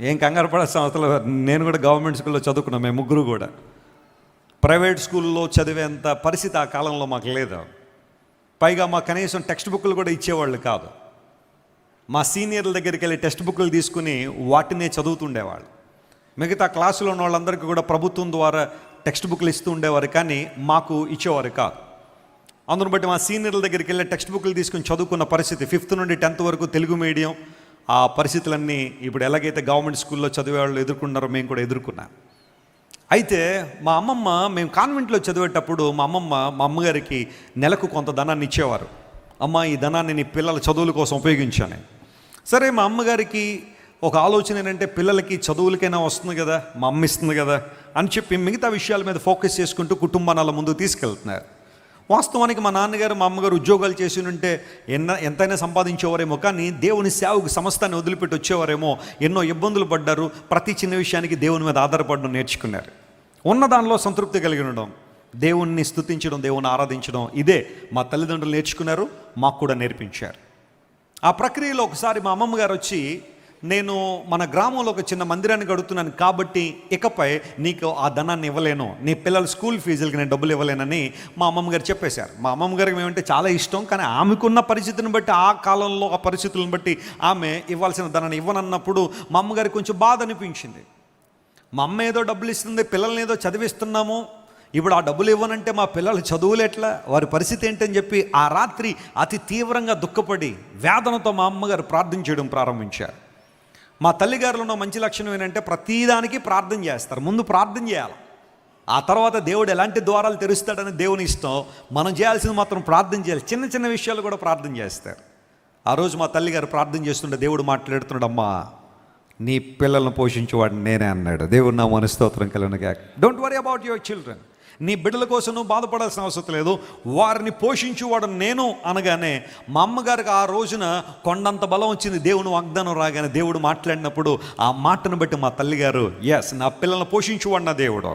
ఏం కంగారు పడాల్సిన అవసరం లేదు. నేను కూడా గవర్నమెంట్ స్కూల్లో చదువుకున్నాం, మేము ముగ్గురు కూడా. ప్రైవేట్ స్కూల్లో చదివేంత పరిస్థితి ఆ కాలంలో మాకు లేదు. పైగా మా కనీసం టెక్స్ట్ బుక్లు కూడా ఇచ్చేవాళ్ళు కాదు. మా సీనియర్ల దగ్గరికి వెళ్ళి టెక్స్ట్ బుక్లు తీసుకుని వాటినే చదువుతుండేవాళ్ళు. మిగతా క్లాసులో ఉన్న వాళ్ళందరికీ కూడా ప్రభుత్వం ద్వారా టెక్స్ట్ బుక్లు ఇస్తూ ఉండేవారు, కానీ మాకు ఇచ్చేవారు కాదు. అందును బట్టి మా సీనియర్ల దగ్గరికి వెళ్ళి టెక్స్ట్ బుక్లు తీసుకుని చదువుకున్న పరిస్థితి. 5th నుండి 10th వరకు తెలుగు మీడియం. ఆ పరిస్థితులన్నీ ఇప్పుడు ఎలాగైతే గవర్నమెంట్ స్కూల్లో చదివే వాళ్ళు ఎదుర్కొన్నారో మేము కూడా ఎదుర్కొన్నాం. అయితే మా అమ్మమ్మ, మేము కాన్వెంట్లో చదివేటప్పుడు మా అమ్మగారికి నెలకు కొంత ధనాన్ని ఇచ్చేవారు. అమ్మ, ఈ ధనాన్ని నీ పిల్లల చదువుల కోసం ఉపయోగించాను. సరే, మా అమ్మగారికి ఒక ఆలోచన ఏంటంటే పిల్లలకి చదువులకైనా వస్తుంది కదా, మా అమ్మ ఇస్తుంది కదా అని చెప్పి మిగతా విషయాల మీద ఫోకస్ చేసుకుంటూ కుటుంబాల ముందుకు తీసుకెళ్తున్నారు. వాస్తవానికి మా నాన్నగారు మా అమ్మగారు ఉద్యోగాలు చేసి ఉంటే ఎంతైనా సంపాదించేవారేమో, కానీ దేవుని సేవకు సమస్తాన్ని వదిలిపెట్టి వచ్చేవారేమో. ఎన్నో ఇబ్బందులు పడ్డారు. ప్రతి చిన్న విషయానికి దేవుని మీద ఆధారపడడం నేర్చుకున్నారు. ఉన్న దానిలో సంతృప్తి కలిగి ఉండడం, దేవుణ్ణి స్తుతించడం, దేవుని ఆరాధించడం, ఇదే మా తల్లిదండ్రులు నేర్చుకున్నారు, మాకు కూడా నేర్పించారు. ఆ ప్రక్రియలో ఒకసారి మా అమ్మమ్మ గారు వచ్చి, నేను మన గ్రామంలో ఒక చిన్న మందిరాన్ని కడుతున్నాను కాబట్టి ఇకపై నీకు ఆ ధనాన్ని ఇవ్వలేను, నీ పిల్లల స్కూల్ ఫీజులకి నేను డబ్బులు ఇవ్వలేనని మా అమ్మమ్మ గారు చెప్పేశారు. మా అమ్మమ్మ గారికి మేమంటే చాలా ఇష్టం, కానీ ఆమెకున్న పరిస్థితిని బట్టి, ఆ కాలంలో ఆ పరిస్థితులను బట్టి ఆమె ఇవ్వాల్సిన ధనాన్ని ఇవ్వనన్నప్పుడు మా అమ్మగారికి కొంచెం బాధ అనిపించింది. మా అమ్మ ఏదో డబ్బులు ఇస్తుంది, పిల్లల్ని ఏదో చదివిస్తున్నాము, ఇప్పుడు ఆ డబ్బులు ఇవ్వనంటే మా పిల్లలు చదువులు ఎట్లా, వారి పరిస్థితి ఏంటని చెప్పి ఆ రాత్రి అతి తీవ్రంగా దుఃఖపడి వేదనతో మా అమ్మగారు ప్రార్థన చేయడం ప్రారంభించారు. మా తల్లిగారులో ఉన్న మంచి లక్షణం ఏంటంటే ప్రతిదానికి ప్రార్థన చేస్తారు. ముందు ప్రార్థన చేయాలి, ఆ తర్వాత దేవుడు ఎలాంటి ద్వారాలు తెరుస్తాడని దేవుని ఇష్టం. మనం చేయాల్సింది మాత్రం ప్రార్థన చేయాలి. చిన్న చిన్న విషయాలు కూడా ప్రార్థన చేస్తారు. ఆ రోజు మా తల్లిగారు ప్రార్థన చేస్తుంటే దేవుడు మాట్లాడుతున్నాడు, అమ్మా, నీ పిల్లలను పోషించేవాడిని నేనే అన్నాడు. దేవుడు నా మనస్తోత్రం కలుగునుగాక. Don't worry about your children. నీ బిడ్డల కోసం నువ్వు బాధపడాల్సిన అవసరం లేదు, వారిని పోషించేవాడు నేను అనగానే మా అమ్మగారికి ఆ రోజున కొండంత బలం వచ్చింది. దేవుని వాగ్దానం రాగానే దేవుడు మాట్లాడినప్పుడు ఆ మాటను బట్టి మా తల్లిగారు, ఎస్, నా పిల్లల్ని పోషించేవాడు నా దేవుడు.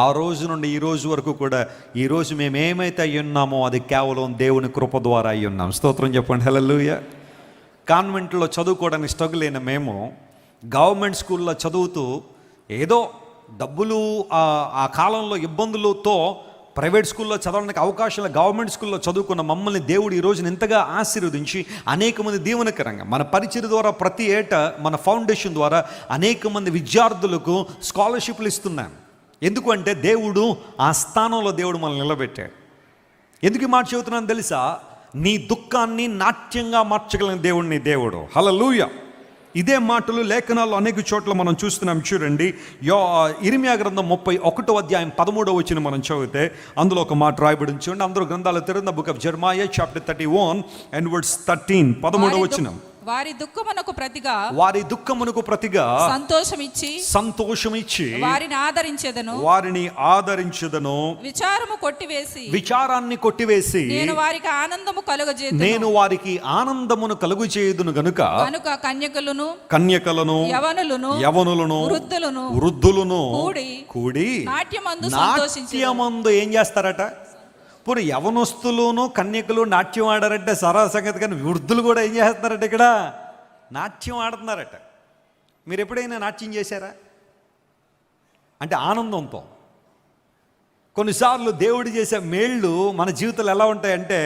ఆ రోజు నుండి ఈ రోజు వరకు కూడా ఈరోజు మేము ఏమైతే అయ్యి ఉన్నామో అది కేవలం దేవుని కృప ద్వారా అయ్యి ఉన్నాం. స్తోత్రం చెప్పండి, హల్లెలూయా. కాన్వెంట్లో చదువుకోవడానికి స్ట్రగుల్ అయిన మేము గవర్నమెంట్ స్కూల్లో చదువుతూ ఏదో డబ్బులు, ఆ కాలంలో ఇబ్బందులతో ప్రైవేట్ స్కూల్లో చదవడానికి అవకాశాలు, గవర్నమెంట్ స్కూల్లో చదువుకున్న మమ్మల్ని దేవుడు ఈ రోజున ఎంతగా ఆశీర్వదించి అనేక మంది దీవెనకరంగా మన పరిచయం ద్వారా ప్రతి ఏటా మన ఫౌండేషన్ ద్వారా అనేక మంది విద్యార్థులకు స్కాలర్షిప్లు ఇస్తున్నాం. ఎందుకంటే దేవుడు ఆ స్థానంలో దేవుడు మనల్ని నిలబెట్టాడు. ఎందుకు ఈ మాట చెబుతున్నాను తెలుసా? నీ దుఃఖాన్ని నాట్యంగా మార్చగలిగిన దేవుడు నీ దేవుడు. హల్లెలూయా. ఇదే మాటలు లేఖనాల్లో అనేక చోట్ల మనం చూస్తున్నాం. చూడండి, ఇర్మియా గ్రంథం 31వ అధ్యాయం 13వ వచనం మనం చదివితే అందులో ఒక మాట రాయబడి చూడండి. అందరూ గ్రంథాలు తెరిచిన book of Jeremiah chapter 31 and verse 13, 13వ వచనం. వారి దుఃఖమునకు ప్రతిగా సంతోషమిచ్చి వారిని ఆదరించెదను. విచారాన్ని కొట్టివేసి నేను వారికి ఆనందమును కలుగజేయుదును గనుక కన్యకలను యవనులను వృద్ధులను కూడి నాట్యమందు ఏం చేస్తారట? ఇప్పుడు యవనస్తులును కన్యకులు నాట్యం ఆడారంటే సరా సంగతి, కానీ వృద్ధులు కూడా ఏం చేస్తున్నారట? ఇక్కడ నాట్యం ఆడుతున్నారట. మీరు ఎప్పుడైనా నాట్యం చేశారా? అంటే ఆనందంతో. కొన్నిసార్లు దేవుడు చేసే మేళ్ళు మన జీవితంలో ఎలా ఉంటాయంటే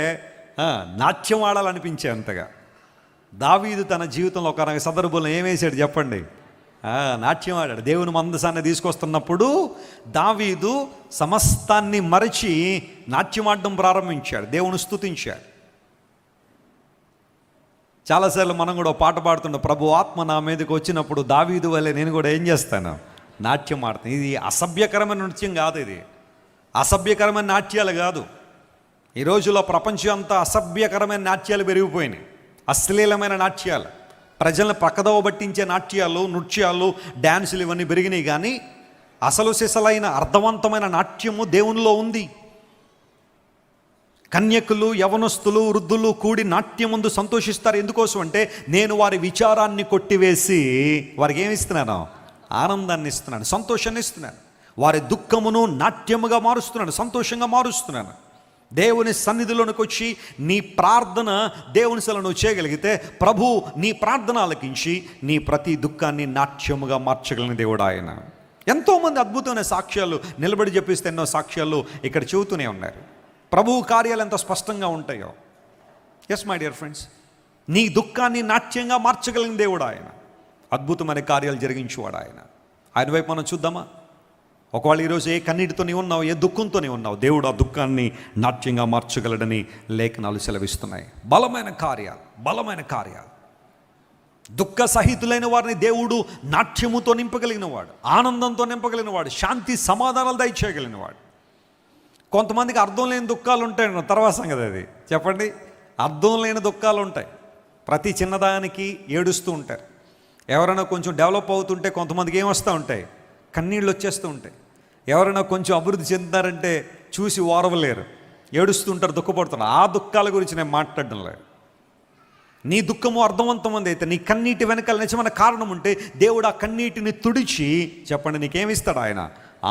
నాట్యం ఆడాలనిపించే అంతగా. దావీదు తన జీవితంలో ఒక సందర్భంలో ఏం వేసాడు చెప్పండి? నాట్యం ఆడాడు. దేవుని మందసాన్ని తీసుకొస్తున్నప్పుడు దావీదు సమస్తాన్ని మరచి నాట్యం ఆడడం ప్రారంభించాడు, దేవుని స్తుతించాడు. చాలాసార్లు మనం కూడా పాట పాడుతుంటాం, ప్రభు ఆత్మ నా మీదకి వచ్చినప్పుడు దావీదు వల్లే నేను కూడా ఏం చేస్తాను? నాట్యం ఆడతాను. ఇది అసభ్యకరమైన నృత్యం కాదు, ఇది అసభ్యకరమైన నాట్యాలు కాదు. ఈ రోజుల్లో ప్రపంచం అంతా అసభ్యకరమైన నాట్యాలు పెరిగిపోయినాయి, అశ్లీలమైన నాట్యాలు, ప్రజలను పక్కదోవ పట్టించే నాట్యాలు, నృత్యాలు, డ్యాన్సులు ఇవన్నీ పెరిగినాయి. కానీ అసలు సిసలైన అర్థవంతమైన నాట్యము దేవునిలో ఉంది. కన్యకులు, యవనస్తులు, వృద్ధులు కూడి నాట్యముందు సంతోషిస్తారు. ఎందుకోసం అంటే నేను వారి విచారాన్ని కొట్టివేసి వారికి ఏమి ఇస్తున్నాను? ఆనందాన్ని ఇస్తున్నాను, సంతోషాన్ని ఇస్తున్నాను. వారి దుఃఖమును నాట్యముగా మారుస్తున్నాను, సంతోషంగా మారుస్తున్నాను. దేవుని సన్నిధిలోనికి వచ్చి నీ ప్రార్థన దేవుని సెల నువ్వు చేయగలిగితే ప్రభు నీ ప్రార్థన ఆలకించి నీ ప్రతి దుఃఖాన్ని నాట్యముగా మార్చగలిగిన దేవుడు ఆయన. ఎంతోమంది అద్భుతమైన సాక్ష్యాలు నిలబడి చెప్పిస్తే ఎన్నో సాక్ష్యాలు ఇక్కడ చెబుతూనే ఉన్నారు. ప్రభువు కార్యాలు ఎంత స్పష్టంగా ఉంటాయో. ఎస్ మై డియర్ ఫ్రెండ్స్, నీ దుఃఖాన్ని నాట్యంగా మార్చగలిగిన దేవుడు ఆయన. అద్భుతమైన కార్యాలు జరిగించేవాడు ఆయన. ఆయన వైపు మనం చూద్దామా? ఒకవేళ ఈరోజు ఏ కన్నీటితో నీవు ఉన్నావు, ఏ దుఃఖంతో నీవు ఉన్నావు, దేవుడు ఆ దుఃఖాన్ని నాట్యంగా మార్చగలడని లేఖనాలు సెలవిస్తున్నాయి. బలమైన కార్యాలు. దుఃఖ సహితులైన వారిని దేవుడు నాట్యముతో నింపగలిగిన వాడు, ఆనందంతో నింపగలిగిన వాడు, శాంతి సమాధానాలు దయచేయగలిగిన వాడు. కొంతమందికి అర్థం లేని దుఃఖాలు ఉంటాయి. తర్వాత సంగతి అది చెప్పండి. అర్థం లేని దుఃఖాలు ఉంటాయి. ప్రతి చిన్నదానికి ఏడుస్తూ ఉంటారు. ఎవరైనా కొంచెం డెవలప్ అవుతుంటే కొంతమందికి ఏమొస్తూ ఉంటాయి, కన్నీళ్ళు వచ్చేస్తూ ఉంటాయి. ఎవరైనా కొంచెం అభివృద్ధి చెందుతారంటే చూసి ఓరవలేరు, ఏడుస్తుంటారు, దుఃఖపడుతున్నారు. ఆ దుఃఖాల గురించి నేను మాట్లాడడం లేదు. నీ దుఃఖము అర్థవంతమంది అయితే, నీ కన్నీటి వెనకాల నిజమైన కారణం ఉంటే దేవుడు ఆ కన్నీటిని తుడిచి చెప్పండి నీకేమిస్తాడు? ఆయన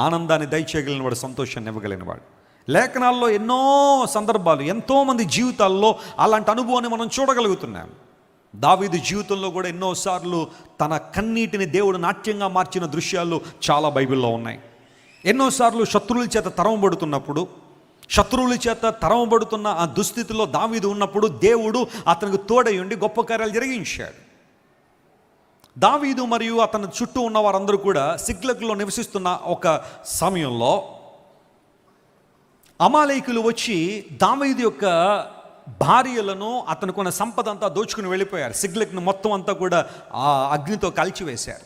ఆనందాన్ని దయచేయగలిగిన వాడు, సంతోషాన్ని ఇవ్వగలిగిన వాడు. లేఖనాల్లో ఎన్నో సందర్భాలు, ఎంతోమంది జీవితాల్లో అలాంటి అనుభవాన్ని మనం చూడగలుగుతున్నాం. దావీదు జీవితంలో కూడా ఎన్నోసార్లు తన కన్నీటిని దేవుడు నాట్యంగా మార్చిన దృశ్యాలు చాలా బైబిల్లో ఉన్నాయి. ఎన్నోసార్లు శత్రువుల చేత తరమబడుతున్న ఆ దుస్థితిలో దావీదు ఉన్నప్పుడు దేవుడు అతనికి తోడై ఉండి గొప్ప కార్యాలు జరిగించాడు. దావీదు మరియు అతని చుట్టూ ఉన్న వారందరూ కూడా సిగ్లగ్లో నివసిస్తున్న ఒక సమయంలో అమాలేకులు వచ్చి దావీదు యొక్క భార్యలను, అతనుకున్న సంపద అంతా దోచుకుని వెళ్ళిపోయారు. సిగ్లగ్ను మొత్తం అంతా కూడా ఆ అగ్నితో కాల్చివేశారు.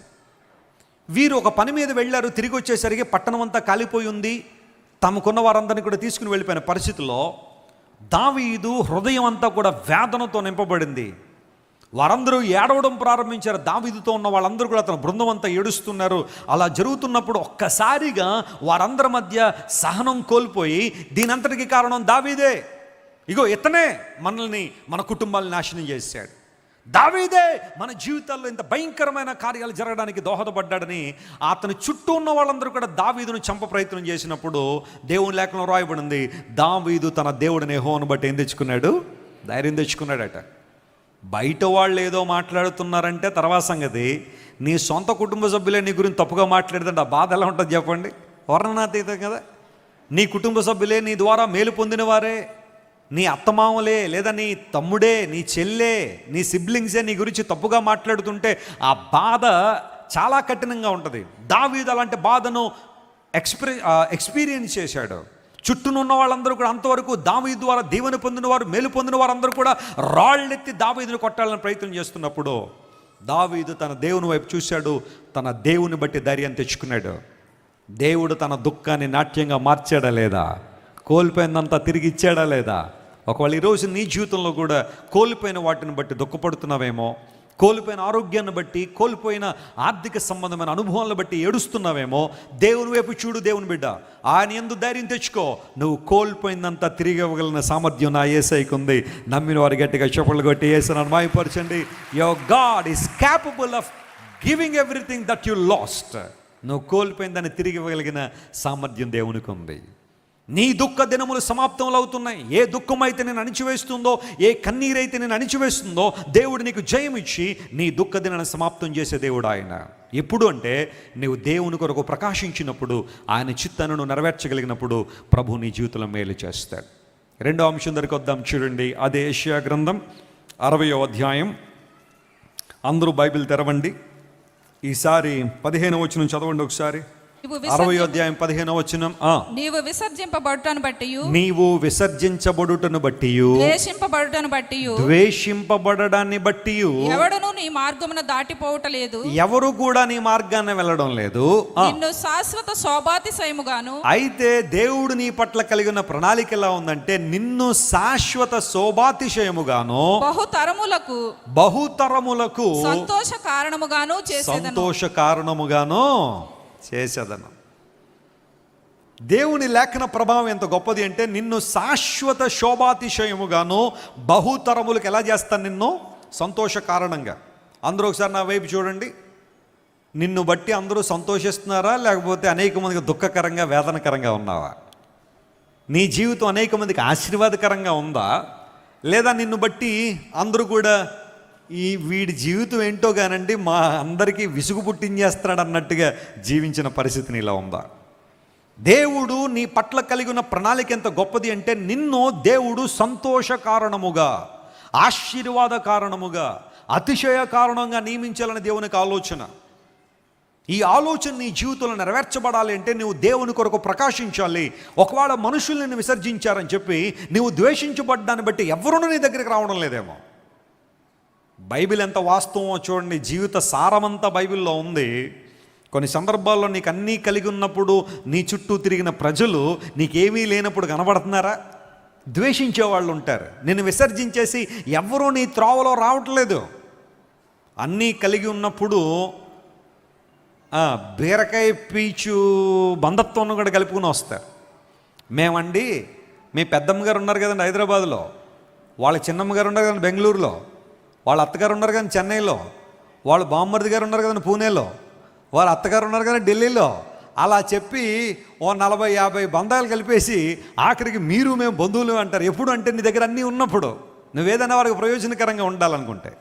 వీరు ఒక పని మీద వెళ్ళారు. తిరిగి వచ్చేసరికి పట్టణం అంతా కాలిపోయి ఉంది. తమకున్న వారందరినీ కూడా తీసుకుని వెళ్ళిపోయిన పరిస్థితుల్లో దావీదు హృదయం అంతా కూడా వేదనతో నింపబడింది. వారందరూ ఏడవడం ప్రారంభించారు. దావీదుతో ఉన్న వాళ్ళందరూ కూడా అతని బృందం అంతా ఏడుస్తున్నారు. అలా జరుగుతున్నప్పుడు ఒక్కసారిగా వారందరి మధ్య సహనం కోల్పోయి, దీనంతటికి కారణం దావీదే, ఇగో ఇతనే మనల్ని, మన కుటుంబాలను నాశనం చేశాడు, దావీదే మన జీవితాల్లో ఇంత భయంకరమైన కార్యాలు జరగడానికి దోహదపడ్డాడని అతని చుట్టూ ఉన్న వాళ్ళందరూ కూడా దావీదును చంప ప్రయత్నం చేసినప్పుడు దేవుని లేఖనంలో రాయబడింది, దావీదు తన దేవుడిని యెహోవాను బట్టి ఏం తెచ్చుకున్నాడు? ధైర్యం తెచ్చుకున్నాడట. బయట వాళ్ళు ఏదో మాట్లాడుతున్నారంటే తర్వాత సంగతి, నీ సొంత కుటుంబ సభ్యులే నీ గురించి తప్పుగా మాట్లాడుతుంటే ఆ బాధ ఎలా ఉంటుంది చెప్పండి? వర్ణనాతీతం కదా. నీ కుటుంబ సభ్యులే నీ ద్వారా మేలు పొందిన వారే, నీ అత్తమామలే, లేదా నీ తమ్ముడే, నీ చెల్లె, నీ సిబ్లింగ్సే నీ గురించి తప్పుగా మాట్లాడుతుంటే ఆ బాధ చాలా కఠినంగా ఉంటుంది. దావీదు అలాంటి బాధను ఎక్స్పీరియన్స్ చేశాడు. చుట్టూనున్న వాళ్ళందరూ కూడా అంతవరకు దావీదు ద్వారా దీవెన పొందిన వారు, మేలు పొందిన వారందరూ కూడా రాళ్ళెత్తి దావీదును కొట్టాలని ప్రయత్నం చేస్తున్నప్పుడు దావీదు తన దేవుని వైపు చూశాడు. తన దేవుని బట్టి ధైర్యం తెచ్చుకున్నాడు. దేవుడు తన దుఃఖాన్ని నాట్యంగా మార్చాడా లేదా? కోల్పోయిందంతా తిరిగి ఇచ్చాడా లేదా? ఒకవేళ ఈరోజు నీ జీవితంలో కూడా కోల్పోయిన వాటిని బట్టి దుఃఖపడుతున్నావేమో, కోల్పోయిన ఆరోగ్యాన్ని బట్టి, కోల్పోయిన ఆర్థిక సంబంధమైన అనుభవాలను బట్టి ఏడుస్తున్నావేమో, దేవుని వైపు చూడు. దేవుని బిడ్డ, ఆయన యందు ధైర్యం తెచ్చుకో. నువ్వు కోల్పోయిందంతా తిరిగి ఇవ్వగలిగిన సామర్థ్యం నా యేసయ్యకు ఉంది. నమ్మిన వారి గట్టిగా చప్పట్లు కొట్టి యేసుని మహిమపరచండి. Your God is capable of giving everything that you lost. నువ్వు కోల్పోయిందని తిరిగి ఇవ్వగలిగిన సామర్థ్యం దేవునికి ఉంది. నీ దుఃఖ దినములు సమాప్తములు అవుతున్నాయి. ఏ దుఃఖం అయితే నేను అణిచివేస్తుందో, ఏ కన్నీరైతే నేను అణిచివేస్తుందో, దేవుడు నీకు జయం ఇచ్చి నీ దుఃఖ దినాన్ని సమాప్తం చేసే దేవుడు ఆయన. ఎప్పుడు అంటే నీవు దేవుని కొరకు ప్రకాశించినప్పుడు, ఆయన చిత్తాన్ని నువ్వు నెరవేర్చగలిగినప్పుడు ప్రభు నీ జీవితంలో మేలు చేస్తాడు. రెండో అంశం దగ్గరికి వద్దాం. చూడండి, అదే యెషయా గ్రంథం 60వ అధ్యాయం. అందరూ బైబిల్ తెరవండి. ఈసారి 15వ వచనం చదవండి ఒకసారి. 60వ అధ్యాయం 15వ వచనం. నీవు విసర్జింపబడుటను బట్టి, ద్వేషింపబడడాన్ని బట్టి ఎవడును నీ మార్గమున దాటిపోవటలేదు, ఎవరు కూడా నీ మార్గాన్ని వెళ్ళడం లేదు. నిన్ను శాశ్వత శోభాతిశయముగాను. అయితే దేవుడు నీ పట్ల కలిగిన ప్రణాళిక ఎలా ఉందంటే, నిన్ను శాశ్వత శోభాతిశయముగాను, బహుతరములకు సంతోష కారణముగాను చేసేదను. దేవుని లేఖన ప్రభావం ఎంత గొప్పది అంటే, నిన్ను శాశ్వత శోభాతిశయముగాను, బహుతరములకు ఎలా చేస్తాను? నిన్ను సంతోష కారణంగా. అందరూ ఒకసారి నా వైపు చూడండి. నిన్ను బట్టి అందరూ సంతోషిస్తున్నారా, లేకపోతే అనేక మందికి దుఃఖకరంగా, వేదనకరంగా ఉన్నావా? నీ జీవితం అనేక మందికి ఆశీర్వాదకరంగా ఉందా, లేదా నిన్ను బట్టి అందరూ కూడా వీడి జీవితం ఏంటో కానండి మా అందరికీ విసుగు పుట్టించేస్తున్నాడు అన్నట్టుగా జీవించిన పరిస్థితిని ఇలా ఉందా? దేవుడు నీ పట్ల కలిగి ఉన్న ప్రణాళిక ఎంత గొప్పది అంటే, నిన్ను దేవుడు సంతోష కారణముగా, ఆశీర్వాద కారణముగా, అతిశయ కారణంగా నియమించాలని దేవునికి ఆలోచన. ఈ ఆలోచన నీ జీవితంలో నెరవేర్చబడాలి అంటే నువ్వు దేవుని కొరకు ప్రకాశించాలి. ఒకవేళ మనుషుల్ని విసర్జించారని చెప్పి నువ్వు ద్వేషించబడ్డాన్ని బట్టి ఎవరునూ నీ దగ్గరికి రావడం లేదేమో. బైబిల్ ఎంత వాస్తవమో చూడండి, జీవిత సారమంతా బైబిల్లో ఉంది. కొన్ని సందర్భాల్లో నీకు అన్నీ కలిగి ఉన్నప్పుడు నీ చుట్టూ తిరిగిన ప్రజలు నీకేమీ లేనప్పుడు కనబడుతున్నారా? ద్వేషించే వాళ్ళు ఉంటారు. నిన్ను విసర్జించేసి ఎవరూ నీ త్రోవలో రావట్లేదు. అన్నీ కలిగి ఉన్నప్పుడు బీరకాయ పీచు బంధత్వం కూడా కలుపుకుని వస్తారు. మేమండి, మీ పెద్దమ్మ గారు ఉన్నారు కదండి హైదరాబాద్లో, వాళ్ళ చిన్నమ్మ గారు ఉన్నారు కదండి బెంగళూరులో, వాళ్ళ అత్తగారు ఉన్నారు కదండి చెన్నైలో, వాళ్ళ బామ్మర్ది గారు ఉన్నారు కదండి పూణేలో, వాళ్ళ అత్తగారు ఉన్నారు కదండి ఢిల్లీలో. అలా చెప్పి 40-50 బంధాలు కలిపేసి ఆఖరికి మీరు మేము బంధువులు అంటారు. ఎప్పుడు అంటే నీ దగ్గర అన్నీ ఉన్నప్పుడు, నువ్వేదైనా వారికి ప్రయోజనకరంగా ఉండాలనుకుంటే.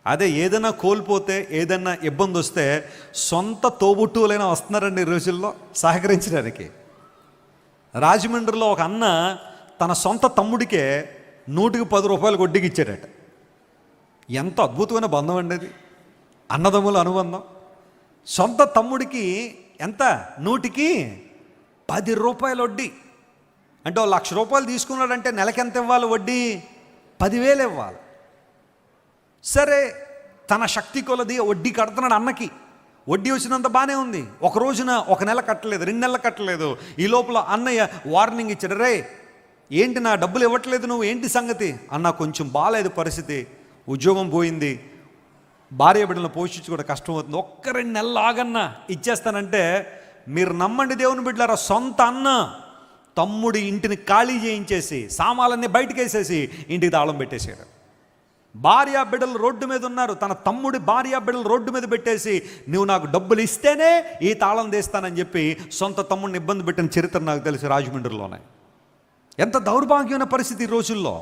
అదే ఏదైనా కోల్పోతే, ఏదైనా ఇబ్బంది వస్తే సొంత తోబుట్టువులైనా వస్తున్నారండి ఈ రోజుల్లో సహకరించడానికి. రాజమండ్రిలో ఒక అన్న తన సొంత తమ్ముడికే 110 రూపాయలు వడ్డీకి ఇచ్చాడట. ఎంత అద్భుతమైన బంధం అండి అది, అన్నదమ్ముల అనుబంధం. సొంత తమ్ముడికి ఎంత, 110 రూపాయలు వడ్డీ. అంటే 1,00,000 రూపాయలు తీసుకున్నాడంటే నెలకి ఎంత ఇవ్వాలి వడ్డీ? 10,000 ఇవ్వాలి. సరే, తన శక్తి కొలది వడ్డీ కడుతున్నాడు అన్నకి. వడ్డీ వచ్చినంత బాగానే ఉంది. ఒక రోజున 1 నెల కట్టలేదు, 2 నెలలు కట్టలేదు. ఈ లోపల అన్నయ్య వార్నింగ్ ఇచ్చాడు, రే ఏంటి నా డబ్బులు ఇవ్వట్లేదు నువ్వు, ఏంటి సంగతి? అన్న కొంచెం బాగాలేదు పరిస్థితి, ఉద్యోగం పోయింది, భార్య బిడ్డలను పోషించుకోవడం కష్టం అవుతుంది, 1-2 నెలలు ఆగన్నా ఇచ్చేస్తానంటే, మీరు నమ్మండి దేవుని బిడ్డలారా, సొంత అన్న తమ్ముడి ఇంటిని ఖాళీ చేయించేసి సామాన్లన్నీ బయటకు వేసేసి ఇంటికి తాళం పెట్టేశాడు. భార్య బిడ్డలు రోడ్డు మీద ఉన్నారు, తన తమ్ముడి భార్య బిడ్డలు రోడ్డు మీద పెట్టేసి నువ్వు నాకు డబ్బులు ఇస్తేనే ఈ తాళం తీస్తానని చెప్పి సొంత తమ్ముడిని ఇబ్బంది పెట్టిన చరిత్ర నాకు తెలిసి రాజమండ్రిలోనే. ఎంత దౌర్భాగ్యమైన పరిస్థితి ఈ రోజుల్లో.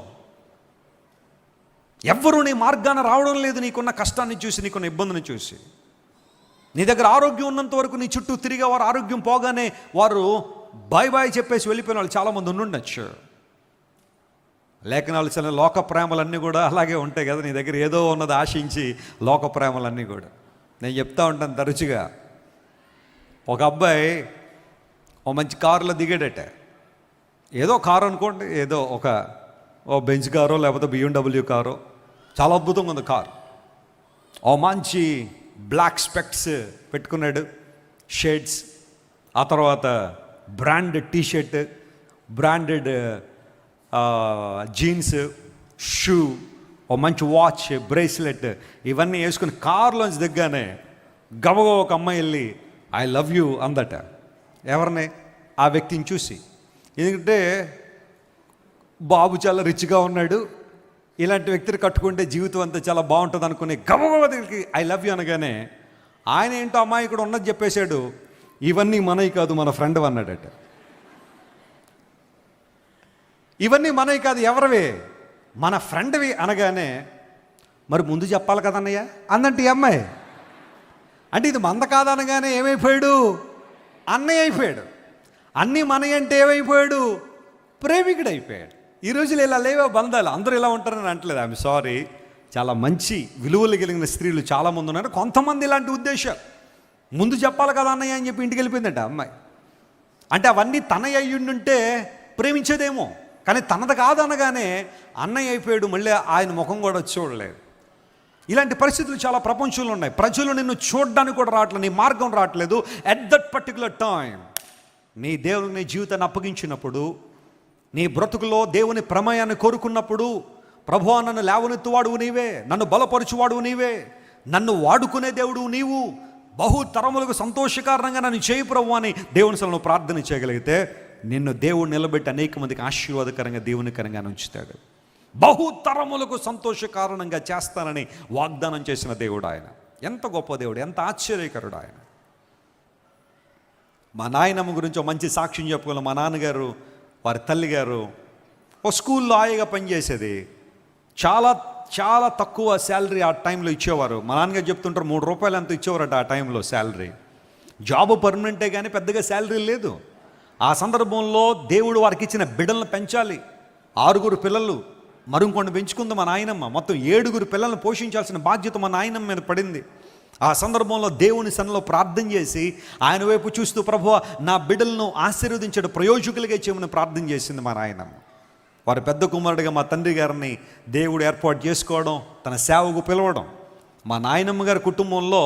ఎవ్వరూ నీ మార్గాన రావడం లేదు, నీకున్న కష్టాన్ని చూసి, నీకున్న ఇబ్బందిని చూసి. నీ దగ్గర ఆరోగ్యం ఉన్నంత వరకు నీ చుట్టూ తిరిగే వారు, ఆరోగ్యం పోగానే వారు బాయ్ బాయ్ చెప్పేసి వెళ్ళిపోయిన వాళ్ళు చాలామంది ఉండుండొచ్చు. లేఖనాలు చదివిన లోక ప్రేమలన్నీ కూడా అలాగే ఉంటాయి కదా. నీ దగ్గర ఏదో ఉన్నది ఆశించి లోక ప్రేమలన్నీ కూడా. నేను చెప్తా ఉంటాను తరచుగా, ఒక అబ్బాయి ఓ మంచి కారులో దిగాడట. ఏదో కారు అనుకోండి, ఏదో ఓ బెంజ్ కారో లేకపోతే BMW కారో, చాలా అద్భుతంగా ఉంది కారు. ఓ మంచి బ్లాక్ స్పెక్ట్స్ పెట్టుకున్నాడు, షేడ్స్, ఆ తర్వాత branded t-shirt, branded jeans, shoe, ఓ మంచి వాచ్, బ్రేస్లెట్, ఇవన్నీ వేసుకుని కారులోంచి దిగ్గానే గబగబా ఒక అమ్మాయి వెళ్ళి ఐ లవ్ యూ అందట. ఎవరిని? ఆ వ్యక్తిని చూసి. ఎందుకంటే బాబు చాలా రిచ్గా ఉన్నాడు, ఇలాంటి వ్యక్తిని కట్టుకుంటే జీవితం అంతా చాలా బాగుంటుంది అనుకుని గబగబా దగ్గరికి ఐ లవ్ యూ అనగానే ఆయన ఏంటో అమ్మాయి ఇక్కడ ఉన్నది చెప్పేశాడు, ఇవన్నీ మనవి కాదు మన ఫ్రెండ్ అన్నాడట. ఇవన్నీ మనవి కాదు, ఎవరివే? మన ఫ్రెండ్వి అనగానే మరి ముందు చెప్పాలి కదన్నయ్య అందంటే ఈ అమ్మాయి. అంటే ఇది మంద కాదనగానే ఏమైపోయాడు? అన్నయ్య అయిపోయాడు. అన్నీ మనయ్య అంటే ఏమైపోయాడు? ప్రేమికుడు అయిపోయాడు. ఈ రోజులు ఇలా లేవో బంధాలు. అందరూ ఇలా ఉంటారని అంటలేదు, ఐఎమ్ సారీ. చాలా మంచి విలువలు కలిగిన స్త్రీలు చాలామంది ఉన్నారు. కొంతమంది ఇలాంటి ఉద్దేశాలు, ముందు చెప్పాలి కదా అన్నయ్య అని చెప్పి ఇంటికి వెళ్ళిపోయిందట అమ్మాయి. అంటే అవన్నీ తనయ్య అయ్యుండుంటే ప్రేమించేదేమో, కానీ తనది కాదనగానే అన్నయ్య అయిపోయాడు. మళ్ళీ ఆయన ముఖం కూడా చూడలేదు. ఇలాంటి పరిస్థితులు చాలా ప్రపంచంలో ఉన్నాయి. ప్రజలు నిన్ను చూడడానికి కూడా రావట్లేదు, నీ మార్గం రావట్లేదు. ఎట్ దట్ పర్టికులర్ టైం నీ దేవునికి నీ జీవితాన్ని అప్పగించినప్పుడు, నీ బ్రతుకులో దేవుని ప్రమేయాన్ని కోరుకున్నప్పుడు, ప్రభువా నన్ను లేవనెత్తువాడువు నీవే, నన్ను బలపరచువాడువు నీవే, నన్ను వాడుకునే దేవుడు నీవు, బహుతరములకు సంతోషకారణంగా నన్ను చేయి ప్రభు అని దేవుని సలను ప్రార్థన చేయగలిగితే నిన్ను దేవుడు నిలబెట్టి అనేక మందికి ఆశీర్వాదకరంగా దేవునికరంగా ఉంచుతాడు. బహుతరములకు సంతోష కారణంగా చేస్తానని వాగ్దానం చేసిన దేవుడు ఆయన. ఎంత గొప్ప దేవుడు, ఎంత ఆశ్చర్యకరుడు ఆయన. మా నాయనమ్మ గురించి ఒక మంచి సాక్ష్యం చెప్పుకోవాలి. మా నాన్నగారు, వారి తల్లిగారు ఓ స్కూల్లో హాయిగా పనిచేసేది. చాలా చాలా తక్కువ శాలరీ ఆ టైంలో ఇచ్చేవారు. మా నాన్నగారు చెప్తుంటారు 3 రూపాయలు ఎంత ఇచ్చేవారట ఆ టైంలో శాలరీ. జాబ్ పర్మనెంటే కానీ పెద్దగా శాలరీ లేదు. ఆ సందర్భంలో దేవుడు వారికి ఇచ్చిన బిడ్డలను పెంచాలి. 6 పిల్లలు, మరింకొండ పెంచుకుంది మా నాయనమ్మ. మొత్తం 7 పిల్లలను పోషించాల్సిన బాధ్యత మా నాయనమ్మ మీద పడింది. ఆ సందర్భంలో దేవుని సన్నిధిలో ప్రార్థన చేసి ఆయన వైపు చూస్తూ, ప్రభువా నా బిడ్డలను ఆశీర్వదించడం, ప్రయోజకులుగా చేయమని ప్రార్థన చేసింది మా నాయనమ్మ. వారి పెద్ద కుమారుడిగా మా తండ్రి గారిని దేవుడు ఏర్పాటు చేసుకోవడం, తన సేవకు పిలవడం. మా నాయనమ్మ గారి కుటుంబంలో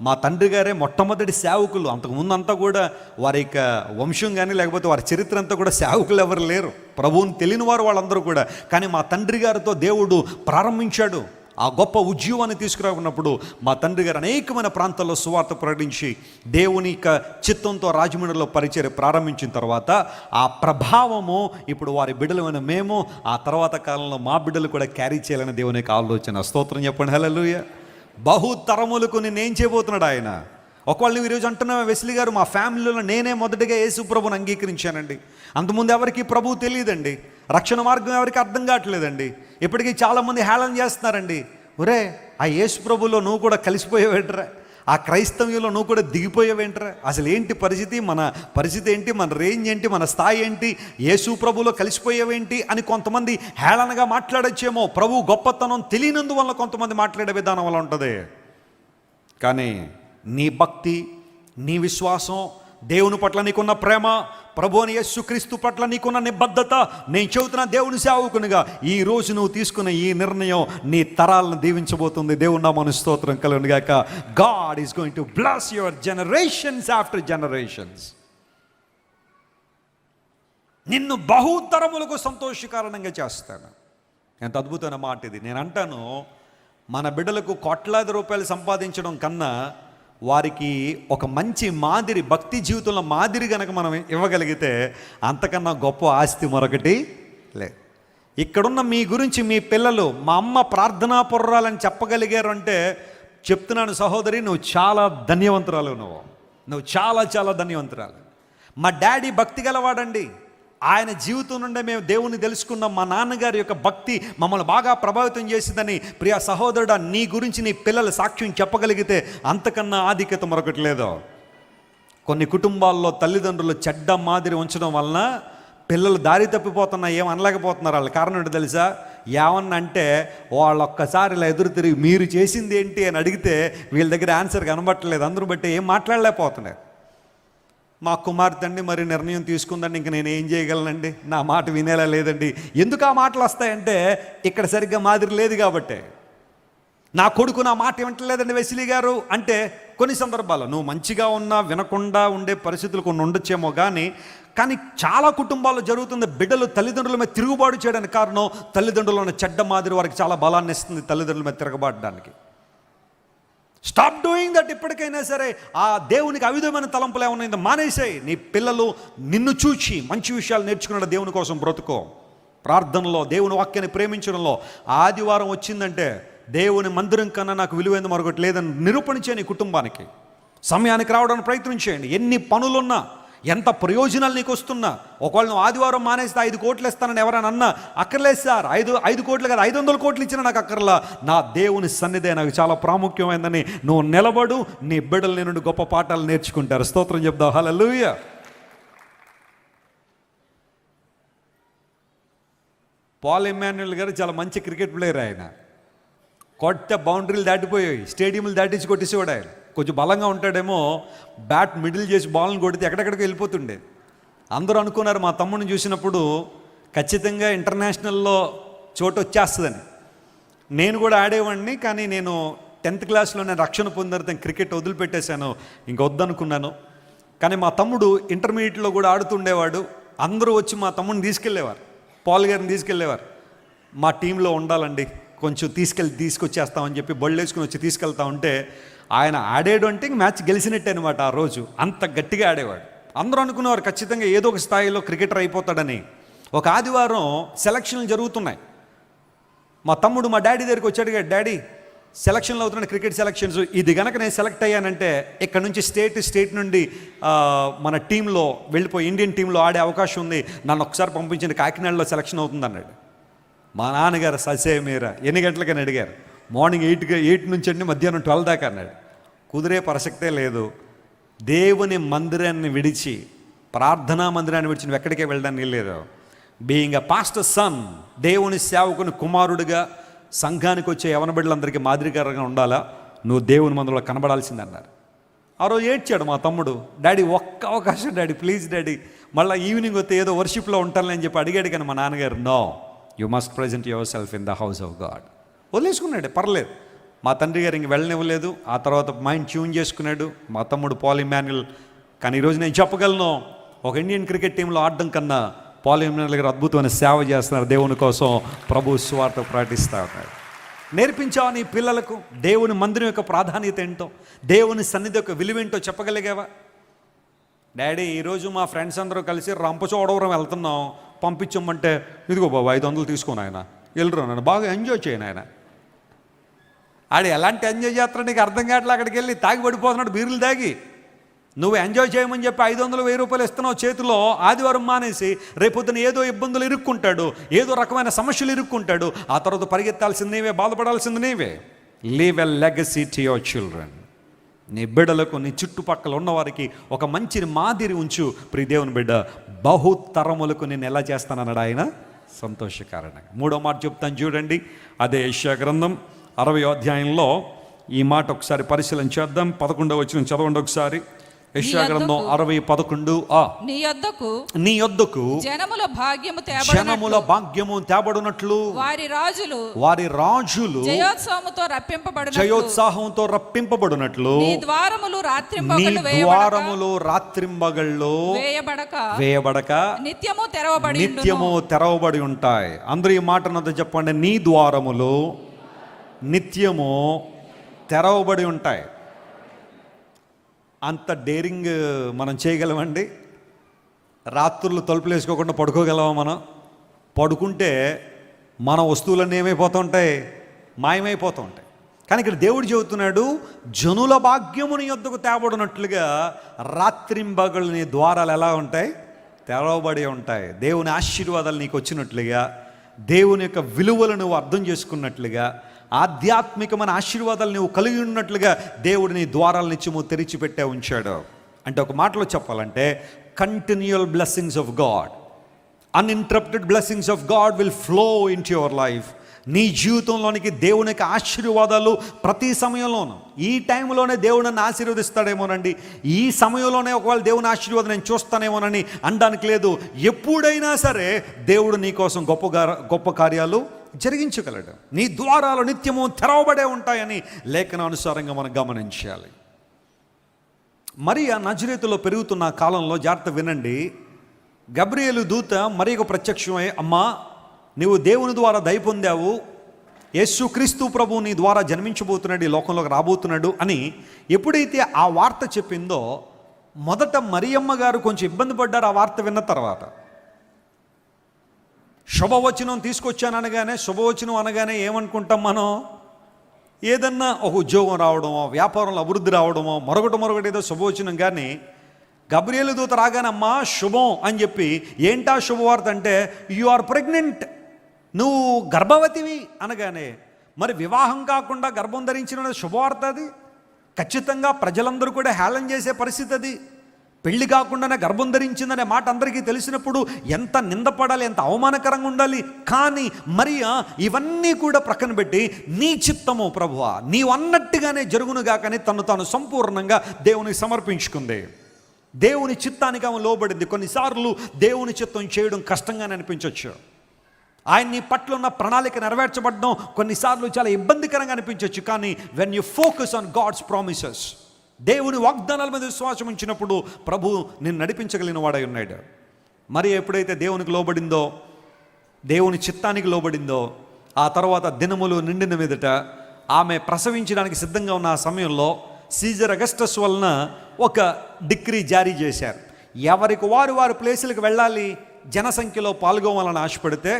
మా తండ్రి గారే మొట్టమొదటి సేవకులు. అంతకుముందు అంతా కూడా వారి యొక్క వంశం కానీ లేకపోతే వారి చరిత్ర అంతా కూడా సేవకులు ఎవరు లేరు, ప్రభువుని తెలియని వారు వాళ్ళందరూ కూడా. కానీ మా తండ్రి గారితో దేవుడు ప్రారంభించాడు. ఆ గొప్ప ఉద్యోగాన్ని తీసుకురాకున్నప్పుడు మా తండ్రి గారు అనేకమైన ప్రాంతాల్లో సువార్త ప్రకటించి దేవుని యొక్క చిత్తంతో రాజమండ్రిలో పరిచర్య ప్రారంభించిన తర్వాత ఆ ప్రభావము ఇప్పుడు వారి బిడ్డలమైన మేము ఆ తర్వాత కాలంలో మా బిడ్డలు కూడా క్యారీ చేయాలని దేవుని యొక్క ఆలోచన. స్తోత్రం చెప్పండి. హల్లెలూయా. బహుతరములకు నేనేం చేయబోతున్నాడు ఆయన. ఒకవేళ నువ్వు ఈరోజు అంటున్నావు, వెస్లీ గారు మా ఫ్యామిలీలో నేనే మొదటిగా యేసు ప్రభువుని అంగీకరించానండి, అంతకుముందు ఎవరికి ప్రభువు తెలియదండి, రక్షణ మార్గం ఎవరికి అర్థం కావట్లేదండి, ఇప్పటికీ చాలామంది హేళన చేస్తున్నారండి, ఒరే ఆ యేసు ప్రభువులో నువ్వు కూడా కలిసిపోయేవేంట్రా, ఆ క్రైస్తవ్యంలో నువ్వు కూడా దిగిపోయేవేంట్రా, అసలు ఏంటి పరిస్థితి, మన పరిస్థితి ఏంటి, మన రేంజ్ ఏంటి, మన స్థాయి ఏంటి, యేసు ప్రభువులో కలిసిపోయేవేంటి అని కొంతమంది హేళనగా మాట్లాడొచ్చేమో. ప్రభు గొప్పతనం తెలియనందువల్ల కొంతమంది మాట్లాడే విధానం వల్ల ఉంటుంది. కానీ నీ భక్తి, నీ విశ్వాసం, దేవుని పట్ల నీకున్న ప్రేమ, ప్రభు అని యేసుక్రీస్తు పట్ల నీకున్న నిబద్ధత, నేను చెబుతున్న దేవుని సేవకునిగా ఈ రోజు నువ్వు తీసుకున్న ఈ నిర్ణయం నీ తరాలను దీవించబోతుంది. దేవుని నామమున స్తోత్రం కలుగును గాక. God is going to bless your generations after generations. నిన్ను బహుతరములకు సంతోషకారణంగా చేస్తాను. ఎంత అద్భుతమైన మాట ఇది. నేను అంటాను, మన బిడ్డలకు కోట్లాది రూపాయలు సంపాదించడం కన్నా వారికి ఒక మంచి మాదిరి, భక్తి జీవితంలో మాదిరి కనుక మనం ఇవ్వగలిగితే అంతకన్నా గొప్ప ఆస్తి మరొకటి లేదు. ఇక్కడున్న మీ గురించి మీ పిల్లలు మా అమ్మ ప్రార్థనా పొర్రాలని చెప్పగలిగారు అంటే చెప్తున్నాను సహోదరి, నువ్వు చాలా ధన్యవంతురాలు. నువ్వు చాలా చాలా ధన్యవంతురాలు. మా డాడీ భక్తి గలవాడండి, ఆయన జీవితం నుండే మేము దేవుని తెలుసుకున్నాం, మా నాన్నగారి యొక్క భక్తి మమ్మల్ని బాగా ప్రభావితం చేసిందని ప్రియ సహోదరుడా నీ గురించి నీ పిల్లల సాక్ష్యం చెప్పగలిగితే అంతకన్నా ఆధిక్యత మరొకటి లేదు. కొన్ని కుటుంబాల్లో తల్లిదండ్రులు చెడ్డ మాదిరి ఉంచడం వలన పిల్లలు దారి తప్పిపోతున్నా ఏం అనలేకపోతున్నారు. వాళ్ళ కారణం ఏంటో తెలుసా? ఏమన్నంటే వాళ్ళు ఒక్కసారి ఇలా ఎదురు తిరిగి మీరు చేసింది ఏంటి అని అడిగితే వీళ్ళ దగ్గర ఆన్సర్ కనబట్టలేదు, అందరూ బట్టి ఏం మాట్లాడలేకపోతున్నారు. మా కుమార్తె అండి మరి నిర్ణయం తీసుకుందండి, ఇంక నేను ఏం చేయగలనండి, నా మాట వినేలా లేదండి. ఎందుకు ఆ మాటలు వస్తాయంటే ఇక్కడ సరిగ్గా మాదిరి లేదు కాబట్టి. నా కొడుకు నా మాట వింటలేదండి వెస్లీ గారు అంటే కొన్ని సందర్భాల్లో నువ్వు మంచిగా ఉన్నా వినకుండా ఉండే పరిస్థితులు కొన్ని ఉండొచ్చేమో కానీ చాలా కుటుంబాల్లో జరుగుతుంది. బిడ్డలు తల్లిదండ్రుల మీద తిరుగుబాటు చేయడానికి కారణం తల్లిదండ్రులు ఉన్న చెడ్డ మాదిరి వారికి చాలా బలాన్ని ఇస్తుంది తల్లిదండ్రుల మీద తిరగబాటడానికి. Stop doing that. ఇప్పటికైనా సరే ఆ దేవునికి అవిధమైన తలంపులు ఏమన్నా మానేసాయి. నీ పిల్లలు నిన్ను చూచి మంచి విషయాలు నేర్చుకున్న దేవుని కోసం బ్రతుకో. ప్రార్థనలో, దేవుని వాక్యాన్ని ప్రేమించడంలో ఆదివారం వచ్చిందంటే దేవుని మందిరం కన్నా నాకు విలువైంది మరొకటి లేదని నిరూపణ నీ కుటుంబానికి. సమయానికి రావడానికి ప్రయత్నం చేయండి. ఎన్ని పనులున్నా, ఎంత ప్రయోజనాలు నీకు వస్తున్నా, ఒకవేళ నువ్వు ఆదివారం మానేస్తే 5 కోట్లు ఇస్తానని ఎవరైనా అన్నా అక్కర్లేదు సార్, 5 కోట్లు కదా 500 కోట్లు ఇచ్చినా నాకు అక్కర్లా, నా దేవుని సన్నిధే నాకు చాలా ప్రాముఖ్యమైందని నువ్వు నిలబడు. నీ బిడ్డలు నీ నుండి గొప్ప పాఠాలు నేర్చుకుంటారు. స్తోత్రం చెప్దాం. హల్లెలూయా. పాల్ ఎమాన్యుయల్ గారు చాలా మంచి క్రికెట్ ప్లేయర్. ఆయన కొట్టే బౌండరీలు దాటిపోయాయి, స్టేడియంలు దాటించి కొట్టేసేవాడు. ఆయన కొంచెం బలంగా ఉంటాడేమో, బ్యాట్ మిడిల్ చేసి బాల్ని కొడితే ఎక్కడెక్కడికి వెళ్ళిపోతుండే. అందరూ అనుకున్నారు మా తమ్ముడిని చూసినప్పుడు ఖచ్చితంగా ఇంటర్నేషనల్లో చోటు వచ్చేస్తుందని. నేను కూడా ఆడేవాడిని, కానీ నేను 10th క్లాస్లో నేను రక్షణ పొందిన క్రికెట్ వదిలిపెట్టేశాను, ఇంక వద్దనుకున్నాను. కానీ మా తమ్ముడు ఇంటర్మీడియట్లో కూడా ఆడుతుండేవాడు. అందరూ వచ్చి మా తమ్ముడిని తీసుకెళ్ళేవారు, పాల్ గారిని తీసుకెళ్ళేవారు. మా టీంలో ఉండాలండి, కొంచెం తీసుకొచ్చేస్తామని చెప్పి బళ్ళు వేసుకుని వచ్చి తీసుకెళ్తా ఉంటే ఆయన ఆడాడు అంటే మ్యాచ్ గెలిచినట్టే అనమాట. ఆ రోజు అంత గట్టిగా ఆడేవాడు. అందరూ అనుకునేవారు ఖచ్చితంగా ఏదో ఒక స్థాయిలో క్రికెటర్ అయిపోతాడని. ఒక ఆదివారం సెలక్షన్లు జరుగుతున్నాయి. మా తమ్ముడు మా డాడీ దగ్గరికి వచ్చాడు, డాడీ సెలక్షన్లు అవుతున్నాయి, క్రికెట్ సెలక్షన్స్, ఇది కనుక నేను సెలెక్ట్ అయ్యానంటే ఇక్కడ నుంచి స్టేట్ నుండి మన టీంలో వెళ్ళిపోయి ఇండియన్ టీంలో ఆడే అవకాశం ఉంది, నన్ను ఒకసారి పంపించండి, కాకినాడలో సెలక్షన్ అవుతుంది అన్నాడు. మా నాన్నగారు ససేమీరా ఎన్ని గంటలకని అడిగారు. మార్నింగ్ 8 నుంచి అండి మధ్యాహ్నం 12 దాకా అన్నాడు. కుదిరే ప్రసక్తే లేదు. దేవుని మందిరాన్ని విడిచి, ప్రార్థనా మందిరాన్ని విడిచి నువ్వు ఎక్కడికే వెళ్ళడానికి లేదు. బీయింగ్ అ పాస్టర్ సన్, దేవుని సేవకుని కుమారుడిగా సంఘానికి వచ్చే యవన బిడ్డలందరికీ మాదిరికరంగా ఉండాలా, నువ్వు దేవుని మందిరంలో కనబడాల్సిందన్నారు. ఆ రోజు ఏడ్చాడు మా తమ్ముడు. డాడీ ఒక్క అవకాశం డాడీ, ప్లీజ్ డాడీ, మళ్ళీ ఈవినింగ్ వస్తే ఏదో వర్షిప్లో ఉంటానులే అని చెప్పి అడిగాడు. కానీ మా నాన్నగారు no, you must present yourself in the house of God. వదిలేసుకున్నాడు, పర్లేదు. మా తండ్రి గారు ఇంక వెళ్ళనివ్వలేదు. ఆ తర్వాత మైండ్ ట్యూన్ చేసుకున్నాడు మా తమ్ముడు పాల్ ఇమాన్యుల్. కానీ ఈరోజు నేను చెప్పగలను, ఒక ఇండియన్ క్రికెట్ టీంలో ఆడడం కన్నా పాల్ ఇమాన్యుల్ గారు అద్భుతమైన సేవ చేస్తున్నారు. దేవుని కోసం ప్రభు సువార్త ప్రకటిస్తూ ఉన్నారు. నేర్పించావా నీ పిల్లలకు దేవుని మందిరం యొక్క ప్రాధాన్యత ఏంటో, దేవుని సన్నిధి యొక్క విలువేంటో చెప్పగలిగావా? డాడీ ఈరోజు మా ఫ్రెండ్స్ అందరూ కలిసి రంపచోడవరం వెళ్తున్నాం, పంపించమంటే ఇదిగో బాబు 500 తీసుకోను ఆయన, వెళ్ళరు నన్ను బాగా ఎంజాయ్ చేయను ఆయన. ఆడు ఎలాంటి ఎంజాయ్ చేస్తాడో నీకు అర్థం కావట్లే. అక్కడికి వెళ్ళి తాగి పడిపోతున్నాడు బీర్లు తాగి. నువ్వు ఎంజాయ్ చేయమని చెప్పి 500 1000 రూపాయలు ఇస్తున్నావు చేతిలో. ఆదివారం మానేసి రేపొద్దున ఏదో ఇబ్బందులు ఇరుక్కుంటాడు, ఏదో రకమైన సమస్యలు ఇరుక్కుంటాడు. ఆ తర్వాత పరిగెత్తాల్సింది నీవే, బాధపడాల్సింది నీవే. Leave a legacy to your children. నీ బిడ్డలకు, నీ చుట్టుపక్కల ఉన్నవారికి ఒక మంచి మాదిరి ఉంచు. ప్రియ దేవుని బిడ్డ, బహుతరములకు నేను ఎలా చేస్తానన్నాడు ఆయన సంతోషకారణంగా. 3వ మాట చెప్తాను చూడండి. అదే యెషయా గ్రంథం 60వ అధ్యాయంలో ఈ మాట ఒకసారి పరిశీలన చేద్దాం. 11వ వచనం చదవండి ఒకసారి. యెషయా గ్రంథం 60:11. నీ యొద్దకు జనముల భాగ్యము తేబడునట్లు వారి రాజులు జయోత్సాహంతో రప్పింపబడునట్లు నీ ద్వారములు రాత్రింబగళ్ళు వేయబడక నిత్యము తెరవబడి ఉంటాయి. అందరూ ఈ మాట నాతో చెప్పండి. నీ ద్వారములు నిత్యము తెరవబడి ఉంటాయి. అంత డేరింగ్ మనం చేయగలమండి? రాత్రులు తలుపులు వేసుకోకుండా పడుకోగలమా? మనం పడుకుంటే మన వస్తువులన్నీ ఏమైపోతూ ఉంటాయి? మాయమైపోతూ ఉంటాయి. కానీ ఇక్కడ దేవుడు చెబుతున్నాడు, జనుల భాగ్యముని యొద్దకు తేబడినట్లుగా రాత్రింబగళ్ళు నీ ద్వారాలు ఎలా ఉంటాయి? తెరవబడి ఉంటాయి. దేవుని ఆశీర్వాదాలు నీకు వచ్చినట్లుగా, దేవుని యొక్క విలువలు నువ్వు అర్థం చేసుకున్నట్లుగా, ఆధ్యాత్మికమైన ఆశీర్వాదాలు నువ్వు కలిగి ఉన్నట్లుగా దేవుడు నీ ద్వారాల నిత్యము తెరిచిపెట్టే ఉంచాడు. అంటే ఒక మాటలో చెప్పాలంటే, continual blessings of God, uninterrupted blessings of God will flow in to your life. నీ జీవితంలోనికి దేవుని యొక్క ఆశీర్వాదాలు ప్రతి సమయంలోనూ, ఈ టైంలోనే దేవుడు నన్ను ఆశీర్వదిస్తాడేమోనండి, ఈ సమయంలోనే ఒకవేళ దేవుని ఆశీర్వాదం నేను చూస్తానేమోనని అనడానికి లేదు. ఎప్పుడైనా సరే దేవుడు నీ కోసం గొప్ప కార్యాలు జరిగించగలడు. నీ ద్వారాలు నిత్యము తెరవబడే ఉంటాయని లేఖనానుసారంగా మనం గమనించాలి. మరియా నజరేతులో పెరుగుతున్న కాలంలో, జాగ్రత్త వినండి, గబ్రియేలు దూత మరియకు ప్రత్యక్షమై, అమ్మా నీవు దేవుని ద్వారా దయ పొందావు, యేసుక్రీస్తు ప్రభువు నీ ద్వారా జన్మించబోతున్నాడు, ఈ లోకంలోకి రాబోతున్నాడు అని ఎప్పుడైతే ఆ వార్త చెప్పిందో, మొదట మరియమ్మ గారు కొంచెం ఇబ్బంది పడ్డారు. ఆ వార్త విన్న తర్వాత శుభవచనం తీసుకొచ్చాను అనగానే, శుభవచనం అనగానే ఏమనుకుంటాం మనం? ఏదన్నా ఒక ఉద్యోగం రావడమో, వ్యాపారంలో అభివృద్ధి రావడమో, మరొకటి ఏదో శుభవచనం. కానీ గబ్రియేలు దూత రాగానే అమ్మా శుభం అని చెప్పి, ఏంటా శుభవార్త అంటే, యు ఆర్ ప్రెగ్నెంట్, నువ్వు గర్భవతివి అనగానే, మరి వివాహం కాకుండా గర్భం ధరించిన శుభవార్త అది. ఖచ్చితంగా ప్రజలందరూ కూడా హేళన చేసే పరిస్థితి అది. పెళ్లి కాకుండానే గర్భం ధరించిందనే మాట అందరికీ తెలిసినప్పుడు ఎంత నిందపడాలి, ఎంత అవమానకరంగా ఉండాలి. కానీ మరియా ఇవన్నీ కూడా ప్రక్కన పెట్టి, నీ చిత్తము ప్రభువా, నీవు అన్నట్టుగానే జరుగునుగా కానీ తాను సంపూర్ణంగా దేవునికి సమర్పించుకుంది. దేవుని చిత్తానికి ఆమె లోబడింది. కొన్నిసార్లు దేవుని చిత్తం చేయడం కష్టంగానే అనిపించవచ్చు. ఆయన నీ పట్ల ఉన్న ప్రణాళిక నెరవేర్చబడడం కొన్నిసార్లు చాలా ఇబ్బందికరంగా అనిపించవచ్చు. కానీ when you focus on God's promises, దేవుని వాగ్దానాల మీద విశ్వాసం ఉంచినప్పుడు ప్రభు నిన్ను నడిపించగలిగిన వాడై ఉన్నాడు. మరి ఎప్పుడైతే దేవునికి లోబడిందో, దేవుని చిత్తానికి లోబడిందో, ఆ తర్వాత దినములు నిండిన మీదట ఆమె ప్రసవించడానికి సిద్ధంగా ఉన్న ఆ సమయంలో సీజర్ అగస్టస్ వలన ఒక డిక్రీ జారీ చేశారు. ఎవరికి వారు ప్లేసులకు వెళ్ళాలి, జనసంఖ్యలో పాల్గొవాలని ఆశపడితే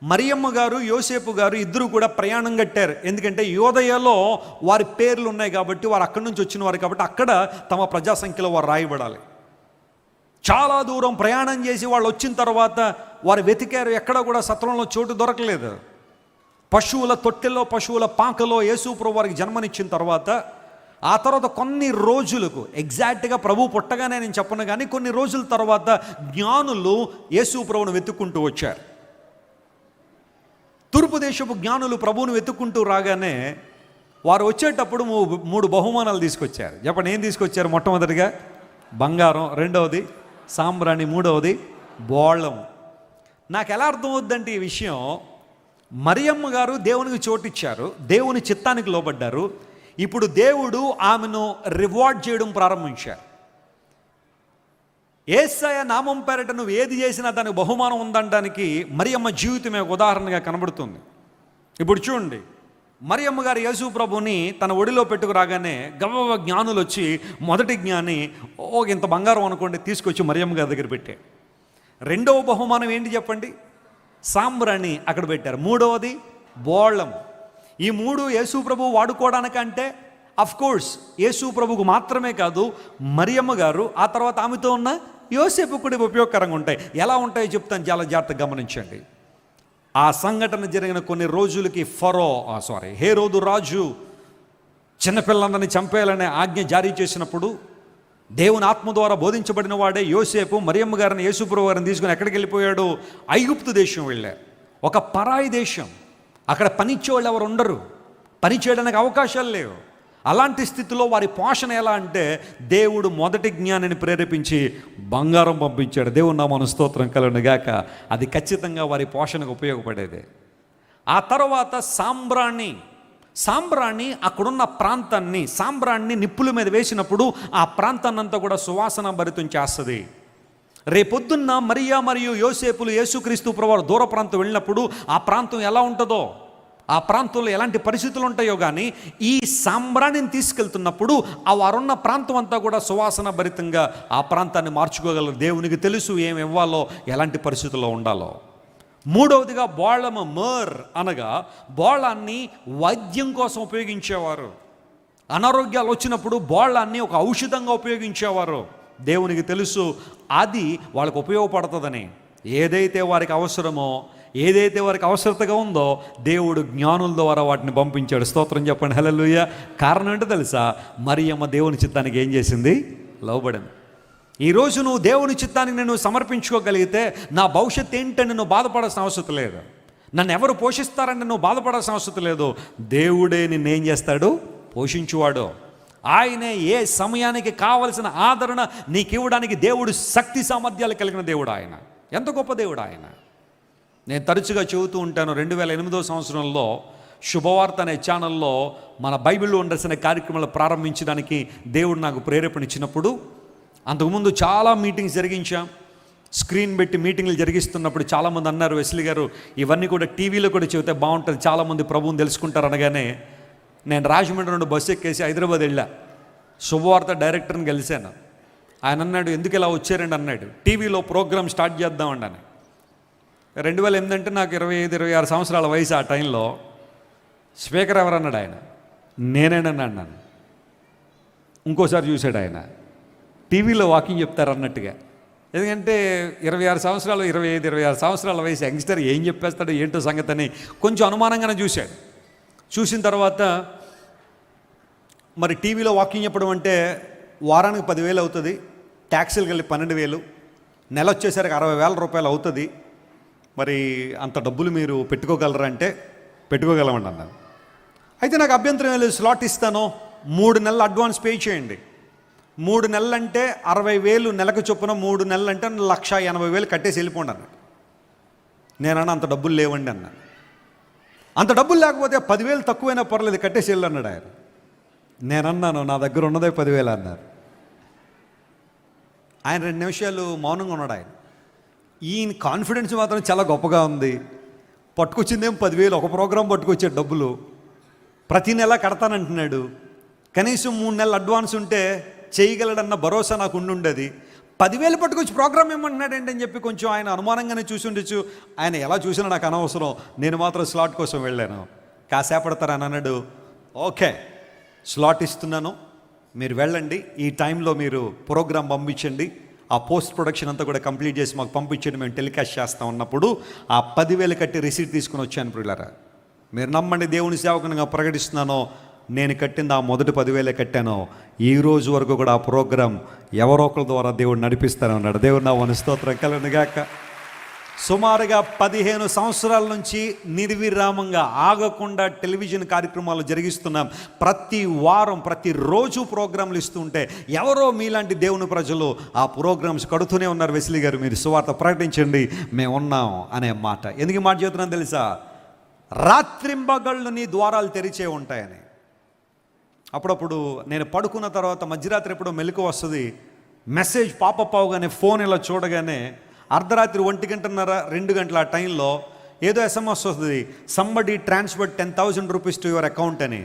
మరియమ్మ గారు, యోసేపు గారు ఇద్దరు కూడా ప్రయాణం కట్టారు. ఎందుకంటే యోదయలో వారి పేర్లు ఉన్నాయి కాబట్టి, వారు అక్కడి నుంచి వచ్చిన వారు కాబట్టి అక్కడ తమ ప్రజాసంఖ్యలో వారు రాయబడాలి. చాలా దూరం ప్రయాణం చేసి వాళ్ళు వచ్చిన తర్వాత వారు వెతికారు, ఎక్కడా కూడా సత్రంలో చోటు దొరకలేదు. పశువుల తొట్టెలో, పశువుల పాకలో యేసు ప్రభు వారికి జన్మనిచ్చిన తర్వాత, ఆ తర్వాత కొన్ని రోజులకు, ఎగ్జాక్ట్గా ప్రభు పుట్టగానే నేను చెప్పను కానీ కొన్ని రోజుల తర్వాత జ్ఞానులు యేసు ప్రభువును వెతుక్కుంటూ వచ్చారు. తూర్పు దేశపు జ్ఞానులు ప్రభువును వెతుక్కుంటూ రాగానే వారు వచ్చేటప్పుడు 3 బహుమానాలు తీసుకొచ్చారు. చెప్పండి, ఏం తీసుకొచ్చారు? మొట్టమొదటిగా బంగారం, రెండవది సాంబ్రాణి, మూడవది బోళం. నాకు ఎలా అర్థమవుద్దంటే ఈ విషయం, మరియమ్మ గారు దేవునికి చోటిచ్చారు, దేవుని చిత్తానికి లోబడ్డారు. ఇప్పుడు దేవుడు ఆమెను రివార్డ్ చేయడం ప్రారంభించారు. యేసయ్య నామం పేరట నువ్వు ఏది చేసినా దానికి బహుమానం ఉందనడానికి మరియమ్మ జీవితమే ఒక ఉదాహరణగా కనబడుతుంది. ఇప్పుడు చూడండి, మరియమ్మ గారు యేసు ప్రభుని తన ఒడిలో పెట్టుకురాగానే గవ్వ జ్ఞానులు వచ్చి, మొదటి జ్ఞాని ఇంత బంగారం అనుకోండి తీసుకొచ్చి మరియమ్మ గారి దగ్గర పెట్టాడు. రెండవ బహుమానం ఏంటి చెప్పండి? సాంబ్రాణి అక్కడ పెట్టారు. మూడవది బోళం. ఈ 3 యేసు ప్రభు వాడుకోవడానికంటే అఫ్కోర్స్ యేసు ప్రభుకు మాత్రమే కాదు, మరియమ్మ గారు ఆ తర్వాత ఆమెతో ఉన్న యోసేపు కూడా ఉపయోగకరంగా ఉంటాయి. ఎలా ఉంటాయో చెప్తాను, చాలా జాగ్రత్తగా గమనించండి. ఆ సంఘటన జరిగిన కొన్ని రోజులకి హేరోదు రాజు చిన్నపిల్లలందరినీ చంపేయాలనే ఆజ్ఞ జారీ చేసినప్పుడు దేవుని ఆత్మ ద్వారా బోధించబడిన వాడే యోసేపు మరియమ్మ గారిని, యేసుప్రభు గారిని తీసుకుని ఎక్కడికి వెళ్ళిపోయాడు? ఐగుప్తు దేశం వెళ్ళారు. ఒక పరాయి దేశం, అక్కడ పనిచేవాళ్ళు ఎవరు ఉండరు, పని చేయడానికి అవకాశాలు లేవు. అలాంటి స్థితిలో వారి పోషణ ఎలా అంటే దేవుడు మొదటి జ్ఞానిని ప్రేరేపించి బంగారం పంపించాడు. దేవుని నామమున స్తోత్రం కలుగును గాక. అది ఖచ్చితంగా వారి పోషణకు ఉపయోగపడేది. ఆ తర్వాత సాంబ్రాణి అక్కడున్న ప్రాంతాన్ని, సాంబ్రాణిని నిప్పుల మీద వేసినప్పుడు ఆ ప్రాంతాన్ని అంతా కూడా సువాసన భరితం చేస్తుంది. రేపొద్దున్న మరియా మరియు యోసేపులు యేసుక్రీస్తు ప్రభువు దూర ప్రాంతం వెళ్ళినప్పుడు ఆ ప్రాంతం ఎలా ఉంటుందో, ఆ ప్రాంతంలో ఎలాంటి పరిస్థితులు ఉంటాయో కానీ ఈ సాంబ్రాణిని తీసుకెళ్తున్నప్పుడు ఆ వారున్న ప్రాంతం అంతా కూడా సువాసన భరితంగా ఆ ప్రాంతాన్ని మార్చుకోగలరు. దేవునికి తెలుసు ఏమి ఇవ్వాలో, ఎలాంటి పరిస్థితుల్లో ఉండాలో. మూడవదిగా బోళము, అనగా బోళాన్ని వైద్యం కోసం ఉపయోగించేవారు. అనారోగ్యాలు వచ్చినప్పుడు బోళాన్ని ఒక ఔషధంగా ఉపయోగించేవారు. దేవునికి తెలుసు అది వాళ్ళకు ఉపయోగపడుతుందని. ఏదైతే వారికి అవసరమో, ఏదైతే వారికి అవసరతగా ఉందో దేవుడు జ్ఞానుల ద్వారా వాటిని పంపించాడు. స్తోత్రం చెప్పండి, హల్లెలూయా. కారణం ఏంటో తెలుసా? మరియమ్మ దేవుని చిత్తానికి ఏం చేసింది? లోబడింది. ఈరోజు నువ్వు దేవుని చిత్తానికి నేను సమర్పించుకోగలిగితే నా భవిష్యత్తు ఏంటని నువ్వు బాధపడాల్సిన అవసరం లేదు. నన్ను ఎవరు పోషిస్తారని నువ్వు బాధపడాల్సిన అవసరం లేదు. దేవుడే నిన్నేం చేస్తాడు? పోషించువాడు. ఆయనే ఏ సమయానికి కావలసిన ఆదరణ నీకు ఇవ్వడానికి దేవుడు శక్తి సామర్థ్యాలు కలిగిన దేవుడు. ఆయన ఎంత గొప్ప దేవుడు ఆయన. నేను తరచుగా చెబుతూ ఉంటాను, 2008 సంవత్సరంలో శుభవార్త అనే ఛానల్లో మన బైబిల్లో ఉండాల్సిన కార్యక్రమాలు ప్రారంభించడానికి దేవుడు నాకు ప్రేరేపణ ఇచ్చినప్పుడు, అంతకుముందు చాలా మీటింగ్స్ జరిగించాం. స్క్రీన్ పెట్టి మీటింగ్లు జరిగిస్తున్నప్పుడు చాలామంది అన్నారు, వెస్లీ గారు ఇవన్నీ కూడా టీవీలో కూడా చెబితే బాగుంటుంది, చాలామంది ప్రభువుని తెలుసుకుంటారు అనగానే నేను రాజమండ్రి నుండి బస్సు ఎక్కేసి హైదరాబాద్ వెళ్ళా. శుభవార్త డైరెక్టర్ని కలిశాను. ఆయన అన్నాడు, ఎందుకు ఇలా వచ్చారండి అన్నాడు. టీవీలో ప్రోగ్రామ్ స్టార్ట్ చేద్దామండి అని. 2008 అంటే నాకు 25-26 సంవత్సరాల వయసు. ఆ టైంలో స్పీకర్ ఎవరన్నాడు ఆయన, నేనేనని అన్నాను. ఇంకోసారి చూశాడు ఆయన, టీవీలో వాకింగ్ చెప్తారు అన్నట్టుగా. ఎందుకంటే 26 సంవత్సరాలు, 25-26 సంవత్సరాల వయసు యంగ్స్టర్ ఏం చెప్పేస్తాడో ఏంటో సంగతి అని కొంచెం అనుమానంగానే చూశాడు. చూసిన తర్వాత మరి టీవీలో వాకింగ్ చెప్పడం అంటే వారానికి 10,000 అవుతుంది, ట్యాక్సీలు కలిపి 12,000, నెల వచ్చేసరికి 60,000 రూపాయలు అవుతుంది. మరి అంత డబ్బులు మీరు పెట్టుకోగలరా అంటే పెట్టుకోగలమండి అన్నారు. అయితే నాకు అభ్యంతరం లేదు, స్లాట్ ఇస్తాను, 3 నెలలు అడ్వాన్స్ పే చేయండి. 3 నెలలు అంటే 60,000 నెలకు చొప్పున, 3 నెలలు అంటే 1,80,000 కట్టేసి వెళ్ళిపోండి అన్నాడు. నేనన్నా అంత డబ్బులు లేవండి అన్నాను. అంత డబ్బులు లేకపోతే 10,000 తక్కువైనా పర్లేదు కట్టేసి వెళ్ళు అన్నాడు ఆయన. నేనన్నాను, నా దగ్గర ఉన్నదే 10,000 అన్నారు. ఆయన 2 నిమిషాలు మౌనంగా ఉన్నాడు. ఆయన ఈయన కాన్ఫిడెన్స్ మాత్రం చాలా గొప్పగా ఉంది. పట్టుకొచ్చిందేం 10,000, ఒక ప్రోగ్రాం పట్టుకొచ్చే డబ్బులు, ప్రతి నెల కడతానంటున్నాడు. కనీసం 3 నెలలు అడ్వాన్స్ ఉంటే చేయగలడన్న భరోసా నాకు ఉండుండేది. 10,000 పట్టుకొచ్చి ప్రోగ్రామ్ ఏమంటున్నాడండి అని చెప్పి కొంచెం ఆయన అనుమానంగానే చూసి ఉండొచ్చు. ఆయన ఎలా చూసినా నాకు అనవసరం, నేను మాత్రం స్లాట్ కోసం వెళ్ళాను. కాసేపడతారని అన్నాడు. ఓకే, స్లాట్ ఇస్తున్నాను, మీరు వెళ్ళండి, ఈ టైంలో మీరు ప్రోగ్రాం పంపించండి, ఆ పోస్ట్ ప్రొడక్షన్ అంతా కూడా కంప్లీట్ చేసి మాకు పంపించండి, మేము టెలికాస్ట్ చేస్తూ ఉన్నప్పుడు ఆ 10,000 కట్టి రిసీట్ తీసుకుని వచ్చాను ప్రియులారా. మీరు నమ్మండి, దేవుని సేవకునిగా ప్రకటిస్తున్నాను, నేను కట్టింది ఆ మొదటి 10,000 కట్టాను. ఈ రోజు వరకు కూడా ఆ ప్రోగ్రాం ఎవరో ఒకరి ద్వారా దేవుడు నడిపిస్తాను అన్నాడు. దేవుడు నా స్తోత్రం కలుగునుగాక. సుమారుగా 15 సంవత్సరాల నుంచి నిర్విరామంగా ఆగకుండా టెలివిజన్ కార్యక్రమాలు జరిగిస్తున్నాం. ప్రతి వారం ప్రతిరోజు ప్రోగ్రాంలు ఇస్తూ ఉంటే ఎవరో మీలాంటి దేవుని ప్రజలు ఆ ప్రోగ్రామ్స్ కడుతూనే ఉన్నారు. వెస్లీ గారు, మీరు సువార్త ప్రకటించండి, మేము ఉన్నాం అనే మాట. ఎందుకు మాట చెబుతున్నాను తెలుసా? రాత్రింబగళ్ళు నీ ద్వారాలు తెరిచే ఉంటాయని. అప్పుడప్పుడు నేను పడుకున్న తర్వాత మధ్యరాత్రి ఎప్పుడో మెలకు వస్తుంది, మెసేజ్ పాపప్ అవగానే ఫోన్ ఇలా చూడగానే అర్ధరాత్రి 1:30 2 గంటల ఆ టైంలో ఏదో SMS వస్తుంది, somebody transfer 10,000 rupees to your account అని.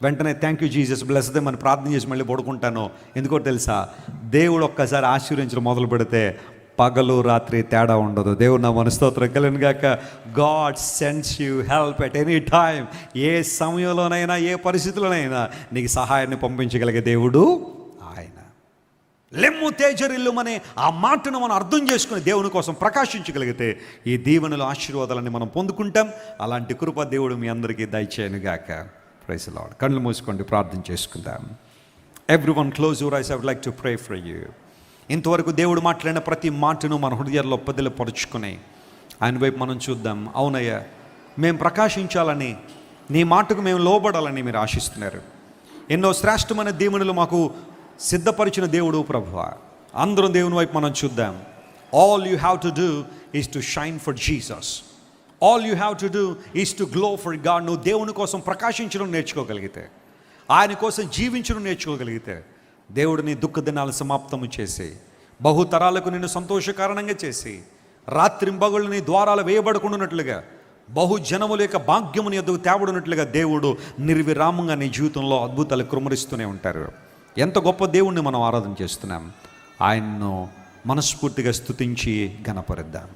వెంటనే thank you Jesus bless them అని ప్రార్థన చేసి మళ్ళీ పడుకుంటాను. ఎందుకో తెలుసా? దేవుడు ఒక్కసారి ఆశీర్వించడం మొదలు పెడితే పగలు రాత్రి తేడా ఉండదు. దేవుడు నా స్తోత్రం కలుగునుగాక. God sends you help at any time. ఏ సమయంలోనైనా ఏ పరిస్థితుల్లోనైనా నీకు సహాయాన్ని పంపించగలిగే దేవుడు ఆయన. లెమ్ము తేజరిల్లుమనే ఆ మాటను మనం అర్థం చేసుకుని దేవుని కోసం ప్రకాశించగలిగితే ఈ దీవెనలు ఆశీర్వాదాలని మనం పొందుకుంటాం. అలాంటి కృప దేవుడు మీ అందరికీ దయచేయనుగాక. Praise the lord. కళ్ళు మూసుకోండి, ప్రార్థన చేసుకుందాం. Everyone close your eyes. I would like to pray for you. ఇంతవరకు దేవుడు మాట్లాడిన ప్రతి మాటను మన హృదయాల్లో పదిలపరుచుకుని ఆయన వైపు మనం చూద్దాం. అవునయ్యా, మేము ప్రకాశించాలని, నీ మాటకు మేము లోబడాలని మీరు ఆశిస్తున్నారు. ఎన్నో శ్రేష్టమైన దీవెనలు మాకు సిద్ధపరిచిన దేవుడు ప్రభువా. అందరం దేవుని వైపు మనం చూద్దాం. All you have to do is to shine for Jesus. All you have to do is to glow for God. నువ్వు దేవుని కోసం ప్రకాశించడం నేర్చుకోగలిగితే, ఆయన కోసం జీవించడం నేర్చుకోగలిగితే, దేవుడు నీ దుఃఖ దినాలు సమాప్తము చేసి బహుతరాలకు నిన్ను సంతోషకారణంగా చేసి రాత్రింబగళ్ళు నీ ద్వారాలు వేయబడుకుంటున్నట్లుగా బహుజనముల యొక్క భాగ్యముని ఎదుగు తేవడున్నట్లుగా దేవుడు నిర్విరామంగా నీ జీవితంలో అద్భుతాలు కుమ్మరిస్తూనే ఉంటారు. ఎంత గొప్ప దేవుణ్ణి మనం ఆరాధన చేస్తున్నాం. ఆయన్ను మనస్ఫూర్తిగా స్తుతించి ఘనపరుద్దాం.